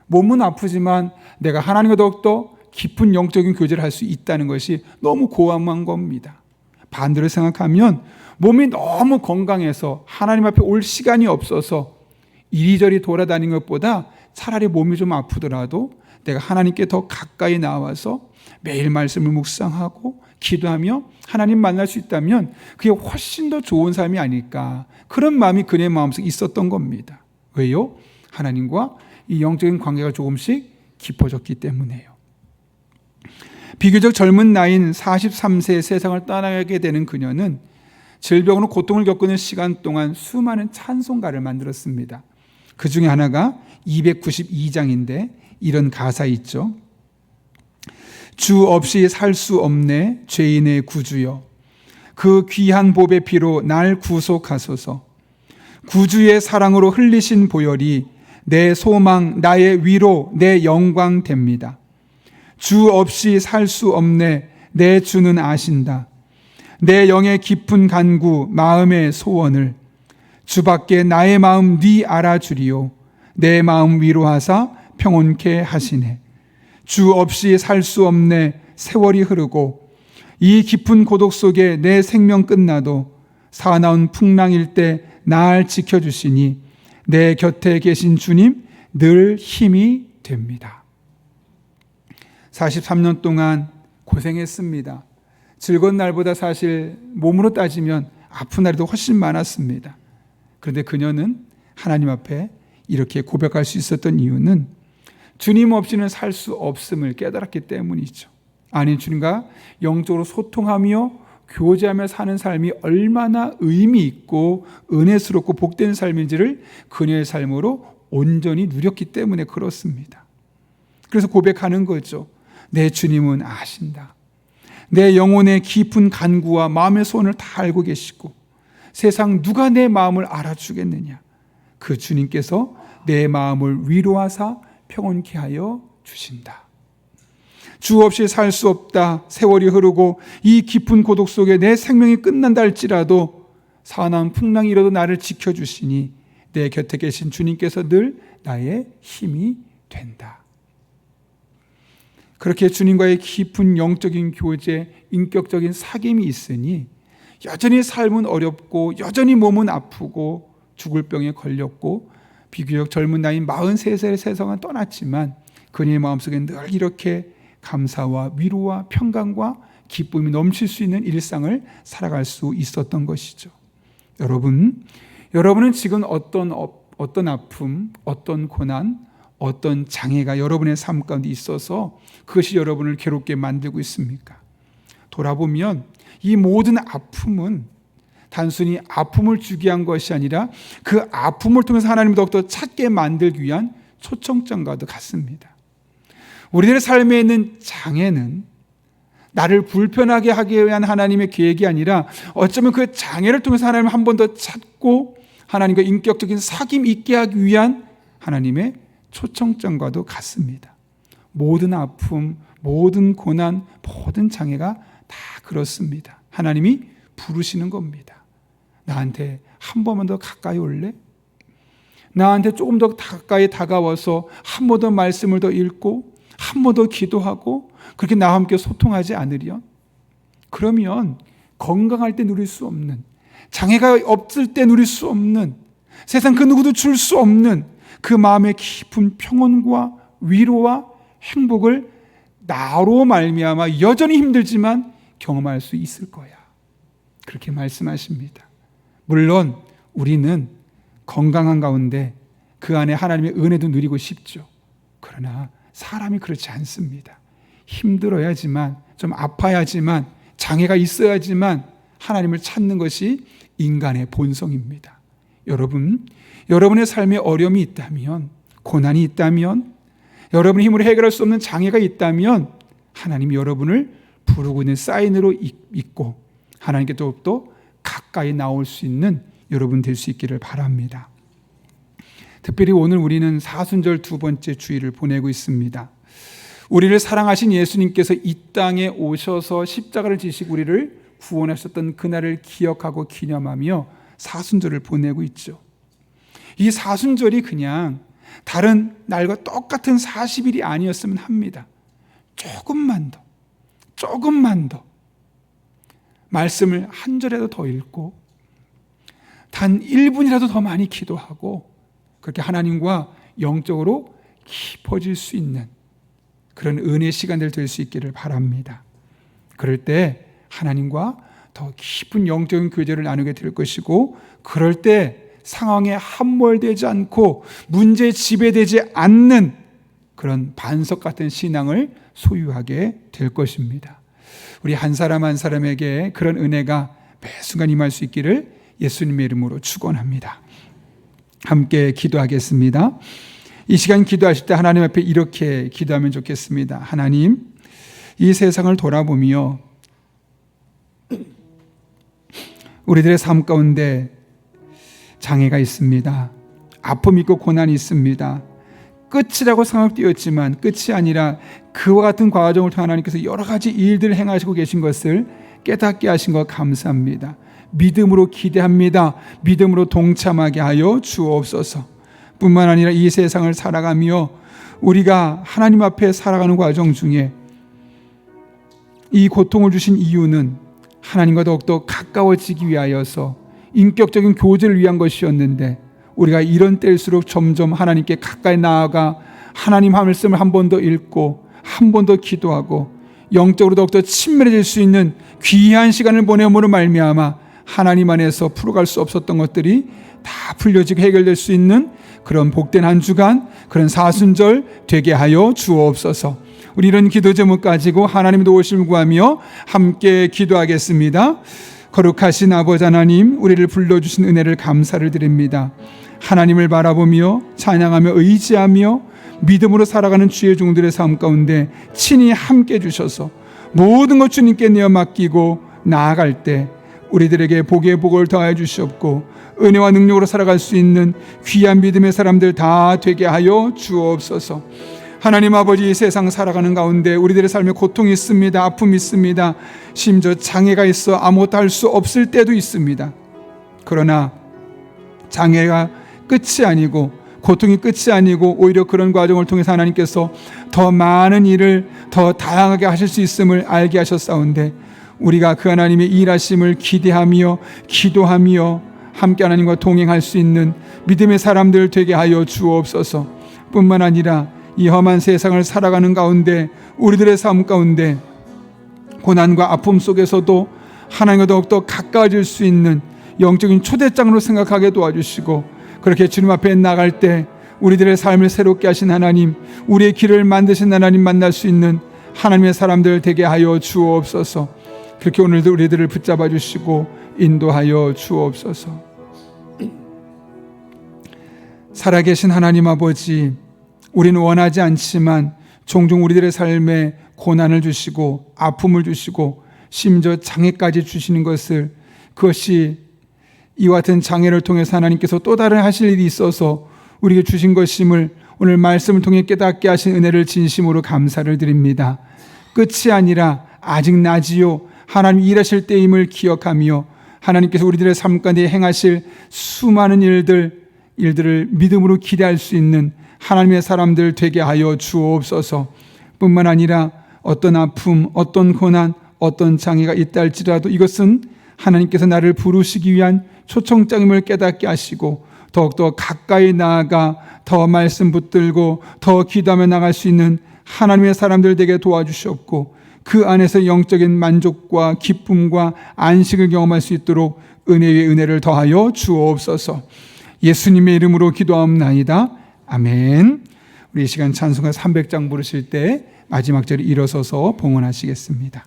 몸은 아프지만 내가 하나님과 더욱더 깊은 영적인 교제를 할 수 있다는 것이 너무 고마운 겁니다. 반대로 생각하면 몸이 너무 건강해서 하나님 앞에 올 시간이 없어서 이리저리 돌아다니는 것보다 차라리 몸이 좀 아프더라도 내가 하나님께 더 가까이 나와서 매일 말씀을 묵상하고 기도하며 하나님 만날 수 있다면 그게 훨씬 더 좋은 삶이 아닐까, 그런 마음이 그녀의 마음속에 있었던 겁니다. 왜요? 하나님과 이 영적인 관계가 조금씩 깊어졌기 때문에요. 비교적 젊은 나이인 43세의 세상을 떠나게 되는 그녀는 질병으로 고통을 겪는 시간 동안 수많은 찬송가를 만들었습니다. 그 중에 하나가 292장인데 이런 가사 있죠. 주 없이 살 수 없네 죄인의 구주여, 그 귀한 보배 피로 날 구속하소서. 구주의 사랑으로 흘리신 보혈이 내 소망, 나의 위로, 내 영광 됩니다. 주 없이 살 수 없네. 내 주는 아신다. 내 영의 깊은 간구, 마음의 소원을 주밖에 나의 마음 네 알아주리요. 내 마음 위로하사 평온케 하시네. 주 없이 살 수 없네. 세월이 흐르고 이 깊은 고독 속에 내 생명 끝나도 사나운 풍랑일 때 날 지켜주시니 내 곁에 계신 주님 늘 힘이 됩니다. 43년 동안 고생했습니다. 즐거운 날보다 사실 몸으로 따지면 아픈 날이 더 훨씬 많았습니다. 그런데 그녀는 하나님 앞에 이렇게 고백할 수 있었던 이유는 주님 없이는 살 수 없음을 깨달았기 때문이죠. 아니, 주님과 영적으로 소통하며 교제하며 사는 삶이 얼마나 의미 있고 은혜스럽고 복된 삶인지를 그녀의 삶으로 온전히 누렸기 때문에 그렇습니다. 그래서 고백하는 거죠. 내 주님은 아신다. 내 영혼의 깊은 간구와 마음의 소원을 다 알고 계시고 세상 누가 내 마음을 알아주겠느냐. 그 주님께서 내 마음을 위로하사 평온케 하여 주신다. 주 없이 살 수 없다. 세월이 흐르고 이 깊은 고독 속에 내 생명이 끝난다 할지라도 사나운 풍랑이 일어도 나를 지켜주시니 내 곁에 계신 주님께서 늘 나의 힘이 된다. 그렇게 주님과의 깊은 영적인 교제, 인격적인 사귐이 있으니 여전히 삶은 어렵고 여전히 몸은 아프고 죽을 병에 걸렸고 비교적 젊은 나이인 43살의 세상은 떠났지만 그녀의 마음속에 늘 이렇게 감사와 위로와 평강과 기쁨이 넘칠 수 있는 일상을 살아갈 수 있었던 것이죠. 여러분은 지금 어떤 아픔, 어떤 고난, 어떤 장애가 여러분의 삶 가운데 있어서 그것이 여러분을 괴롭게 만들고 있습니까? 돌아보면 이 모든 아픔은 단순히 아픔을 주게 한 것이 아니라 그 아픔을 통해서 하나님을 더욱더 찾게 만들기 위한 초청장과도 같습니다. 우리들의 삶에 있는 장애는 나를 불편하게 하기 위한 하나님의 계획이 아니라 어쩌면 그 장애를 통해서 하나님을 한 번 더 찾고 하나님과 인격적인 사귐 있게 하기 위한 하나님의 초청장과도 같습니다. 모든 아픔, 모든 고난, 모든 장애가 다 그렇습니다. 하나님이 부르시는 겁니다. 나한테 한 번만 더 가까이 올래? 나한테 조금 더 가까이 다가와서 한 번 더 말씀을 더 읽고 한 번 더 기도하고 그렇게 나와 함께 소통하지 않으련? 그러면 건강할 때 누릴 수 없는, 장애가 없을 때 누릴 수 없는, 세상 그 누구도 줄 수 없는 그 마음의 깊은 평온과 위로와 행복을 나로 말미암아 여전히 힘들지만 경험할 수 있을 거야. 그렇게 말씀하십니다. 물론 우리는 건강한 가운데 그 안에 하나님의 은혜도 누리고 싶죠. 그러나 사람이 그렇지 않습니다. 힘들어야지만, 좀 아파야지만, 장애가 있어야지만 하나님을 찾는 것이 인간의 본성입니다. 여러분의 삶에 어려움이 있다면, 고난이 있다면, 여러분의 힘으로 해결할 수 없는 장애가 있다면 하나님이 여러분을 부르고 있는 사인으로 있고 하나님께 더욱더 가까이 나올 수 있는 여러분 될 수 있기를 바랍니다. 특별히 오늘 우리는 사순절 두 번째 주일을 보내고 있습니다. 우리를 사랑하신 예수님께서 이 땅에 오셔서 십자가를 지시고 우리를 구원하셨던 그날을 기억하고 기념하며 사순절을 보내고 있죠. 이 사순절이 그냥 다른 날과 똑같은 40일이 아니었으면 합니다. 조금만 더 말씀을 한 절이라도 더 읽고 단 1분이라도 더 많이 기도하고 그렇게 하나님과 영적으로 깊어질 수 있는 그런 은혜의 시간들 될 수 있기를 바랍니다. 그럴 때 하나님과 더 깊은 영적인 교제를 나누게 될 것이고 그럴 때 상황에 함몰되지 않고 문제에 지배되지 않는 그런 반석 같은 신앙을 소유하게 될 것입니다. 우리 한 사람 한 사람에게 그런 은혜가 매 순간 임할 수 있기를 예수님의 이름으로 축원합니다. 함께 기도하겠습니다. 이 시간 기도하실 때 하나님 앞에 이렇게 기도하면 좋겠습니다. 하나님, 이 세상을 돌아보며 우리들의 삶 가운데 장애가 있습니다. 아픔이 있고 고난이 있습니다. 끝이라고 생각되었지만 끝이 아니라 그와 같은 과정을 통해 하나님께서 여러 가지 일들을 행하시고 계신 것을 깨닫게 하신 것 감사합니다. 믿음으로 기대합니다. 믿음으로 동참하게 하여 주옵소서. 뿐만 아니라 이 세상을 살아가며 우리가 하나님 앞에 살아가는 과정 중에 이 고통을 주신 이유는 하나님과 더욱더 가까워지기 위하여서 인격적인 교제를 위한 것이었는데, 우리가 이런 때일수록 점점 하나님께 가까이 나아가 하나님 말씀을 한 번 더 읽고 한 번 더 기도하고 영적으로 더욱더 친밀해질 수 있는 귀한 시간을 보내므로 말미암아 하나님 안에서 풀어갈 수 없었던 것들이 다 풀려지고 해결될 수 있는 그런 복된 한 주간, 그런 사순절 되게 하여 주옵소서. 우리 이런 기도 제목 가지고 하나님의 도우심을 구하며 함께 기도하겠습니다. 거룩하신 아버지 하나님, 우리를 불러주신 은혜를 감사를 드립니다. 하나님을 바라보며 찬양하며 의지하며 믿음으로 살아가는 주의 종들의 삶 가운데 친히 함께 주셔서 모든 것 주님께 내어 맡기고 나아갈 때 우리들에게 복의 복을 더하여 주시옵고 은혜와 능력으로 살아갈 수 있는 귀한 믿음의 사람들 다 되게 하여 주옵소서. 하나님 아버지, 이 세상 살아가는 가운데 우리들의 삶에 고통이 있습니다. 아픔이 있습니다. 심지어 장애가 있어 아무것도 할 수 없을 때도 있습니다. 그러나 장애가 끝이 아니고 고통이 끝이 아니고 오히려 그런 과정을 통해서 하나님께서 더 많은 일을 더 다양하게 하실 수 있음을 알게 하셨사온데, 우리가 그 하나님의 일하심을 기대하며 기도하며 함께 하나님과 동행할 수 있는 믿음의 사람들 되게 하여 주옵소서. 뿐만 아니라 이 험한 세상을 살아가는 가운데 우리들의 삶 가운데 고난과 아픔 속에서도 하나님과 더욱더 가까워질 수 있는 영적인 초대장으로 생각하게 도와주시고, 그렇게 주님 앞에 나갈 때 우리들의 삶을 새롭게 하신 하나님, 우리의 길을 만드신 하나님 만날 수 있는 하나님의 사람들 되게 하여 주옵소서. 그렇게 오늘도 우리들을 붙잡아 주시고 인도하여 주옵소서. 살아계신 하나님 아버지, 우리는 원하지 않지만 종종 우리들의 삶에 고난을 주시고 아픔을 주시고 심지어 장애까지 주시는 것을, 그것이 이와 같은 장애를 통해서 하나님께서 또 다른 하실 일이 있어서 우리에게 주신 것임을 오늘 말씀을 통해 깨닫게 하신 은혜를 진심으로 감사를 드립니다. 끝이 아니라 아직 나지요 하나님 일하실 때임을 기억하며 하나님께서 우리들의 삶 가운데 행하실 수많은 일들을 믿음으로 기대할 수 있는 하나님의 사람들 되게 하여 주옵소서. 뿐만 아니라 어떤 아픔, 어떤 고난, 어떤 장애가 있다 할지라도 이것은 하나님께서 나를 부르시기 위한 초청장임을 깨닫게 하시고 더욱더 가까이 나아가 더 말씀 붙들고 더 기도하며 나갈 수 있는 하나님의 사람들 되게 도와주시옵고, 그 안에서 영적인 만족과 기쁨과 안식을 경험할 수 있도록 은혜 위에 은혜를 더하여 주옵소서. 예수님의 이름으로 기도하옵나이다. 아멘. 우리 이 시간 찬송가 300장 부르실 때 마지막 절에 일어서서 봉헌하시겠습니다.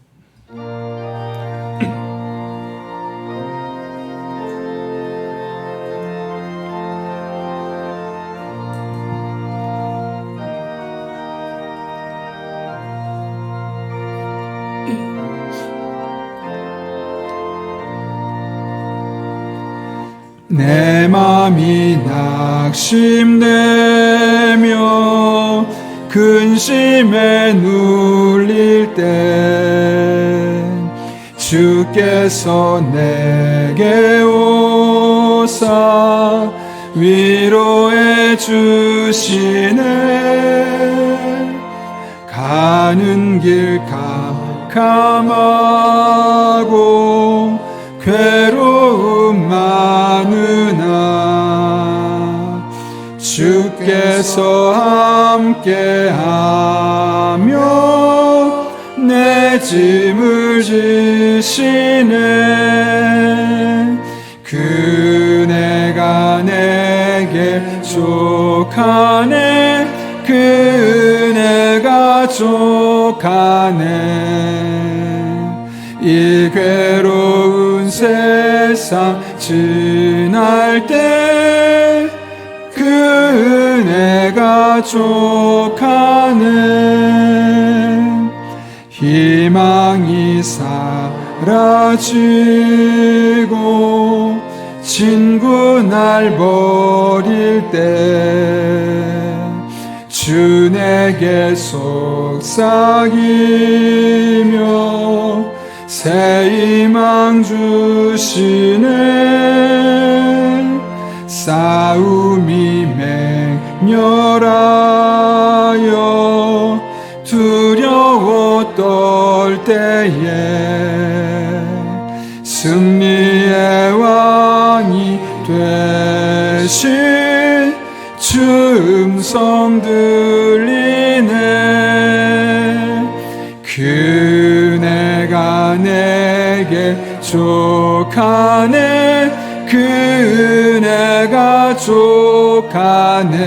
내 맘이 낙심되며 근심에 눌릴 때 주께서 내게 오사 위로해 주시네. 가는 길 캄캄하고 괴로움 많으나 주께서 함께하며 내 짐을 지시네. 그네가 내게 족하네. 그네가 족하네. 이 괴로운 세상 지날 때 그네가 족하네. 희망이 사 사라지고 친구 날 버릴 때 주 내게 속삭이며 새 희망 주시네. 싸움이 맹렬하여 두려워 떨 때에 승리의 왕이 되신 주 음성 들리네. 그네가 내게 족하네. 그네가 족하네.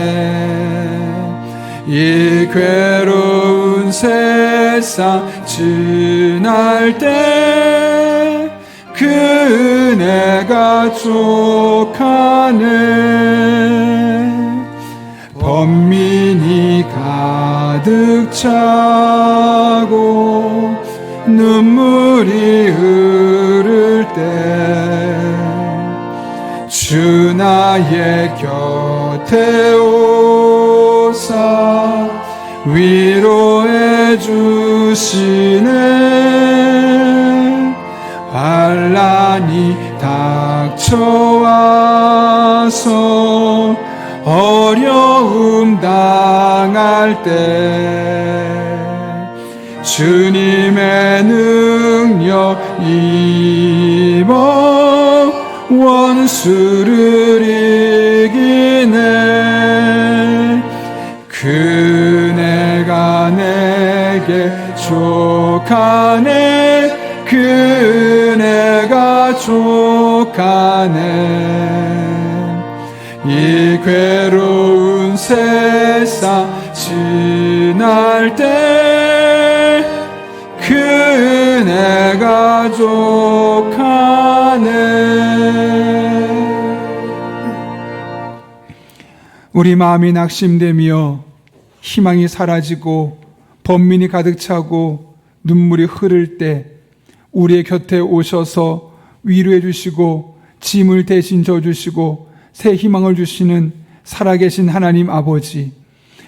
이 괴로운 세상 지날 때 그네가 족하네. 번민이 가득 차고 눈물이 흐를 때 주 나의 곁에 오사 위로해 주시네. 환난이 닥쳐와서 어려움 당할 때 주님의 능력 입어 원수를 이기네. 그네가 내게 족하네. 그네가 족하네. 이 괴로운 세상 지날 때 그네가 족하네. 우리 마음이 낙심되며 희망이 사라지고 번민이 가득 차고 눈물이 흐를 때 우리의 곁에 오셔서 위로해 주시고 짐을 대신 져주시고 새 희망을 주시는 살아계신 하나님 아버지,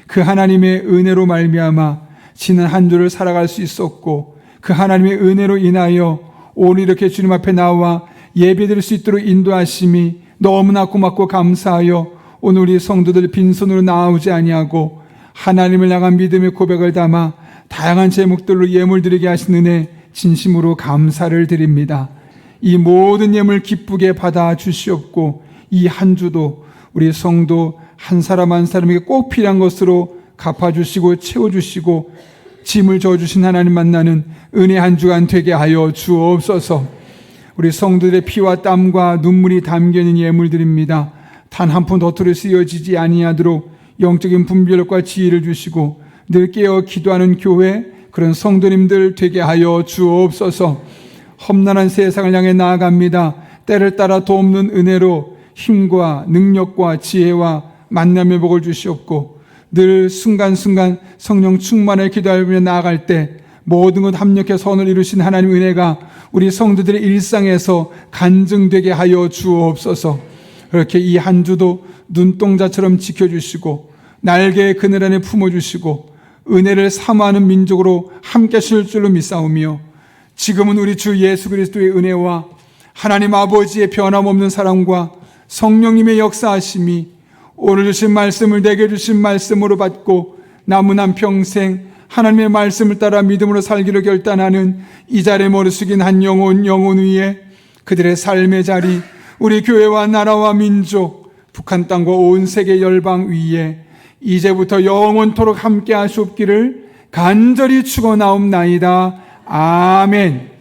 그 하나님의 은혜로 말미암아 지난 한 주를 살아갈 수 있었고 그 하나님의 은혜로 인하여 오늘 이렇게 주님 앞에 나와 예배드릴 수 있도록 인도하심이 너무나 고맙고 감사하여 오늘 우리 성도들 빈손으로 나오지 아니하고 하나님을 향한 믿음의 고백을 담아 다양한 제목들로 예물 드리게 하신 은혜 진심으로 감사를 드립니다. 이 모든 예물 기쁘게 받아 주시옵고 이 한 주도 우리 성도 한 사람 한 사람에게 꼭 필요한 것으로 갚아주시고 채워주시고 짐을 져주신 하나님 만나는 은혜 한 주간 되게 하여 주옵소서. 우리 성도들의 피와 땀과 눈물이 담겨있는 예물들입니다. 단 한 푼 더투로 쓰여지지 아니하도록 영적인 분별력과 지혜를 주시고 늘 깨어 기도하는 교회, 그런 성도님들 되게 하여 주옵소서. 험난한 세상을 향해 나아갑니다. 때를 따라 돕는 은혜로 힘과 능력과 지혜와 만남의 복을 주시옵고 늘 순간순간 성령 충만에 기도하며 나아갈 때 모든 것 합력해 선을 이루신 하나님 은혜가 우리 성도들의 일상에서 간증되게 하여 주옵소서. 그렇게 이 한 주도 눈동자처럼 지켜주시고 날개의 그늘 안에 품어주시고 은혜를 사모하는 민족으로 함께 하실 줄로 믿사오며 지금은 우리 주 예수 그리스도의 은혜와 하나님 아버지의 변함없는 사랑과 성령님의 역사하심이 오늘 주신 말씀을 내게 주신 말씀으로 받고 남은 한 평생 하나님의 말씀을 따라 믿음으로 살기로 결단하는 이 자리에 머리 숙인 한 영혼 위에 그들의 삶의 자리, 우리 교회와 나라와 민족, 북한 땅과 온 세계 열방 위에 이제부터 영원토록 함께 하시옵기를 간절히 축원하옵나이다. 아멘.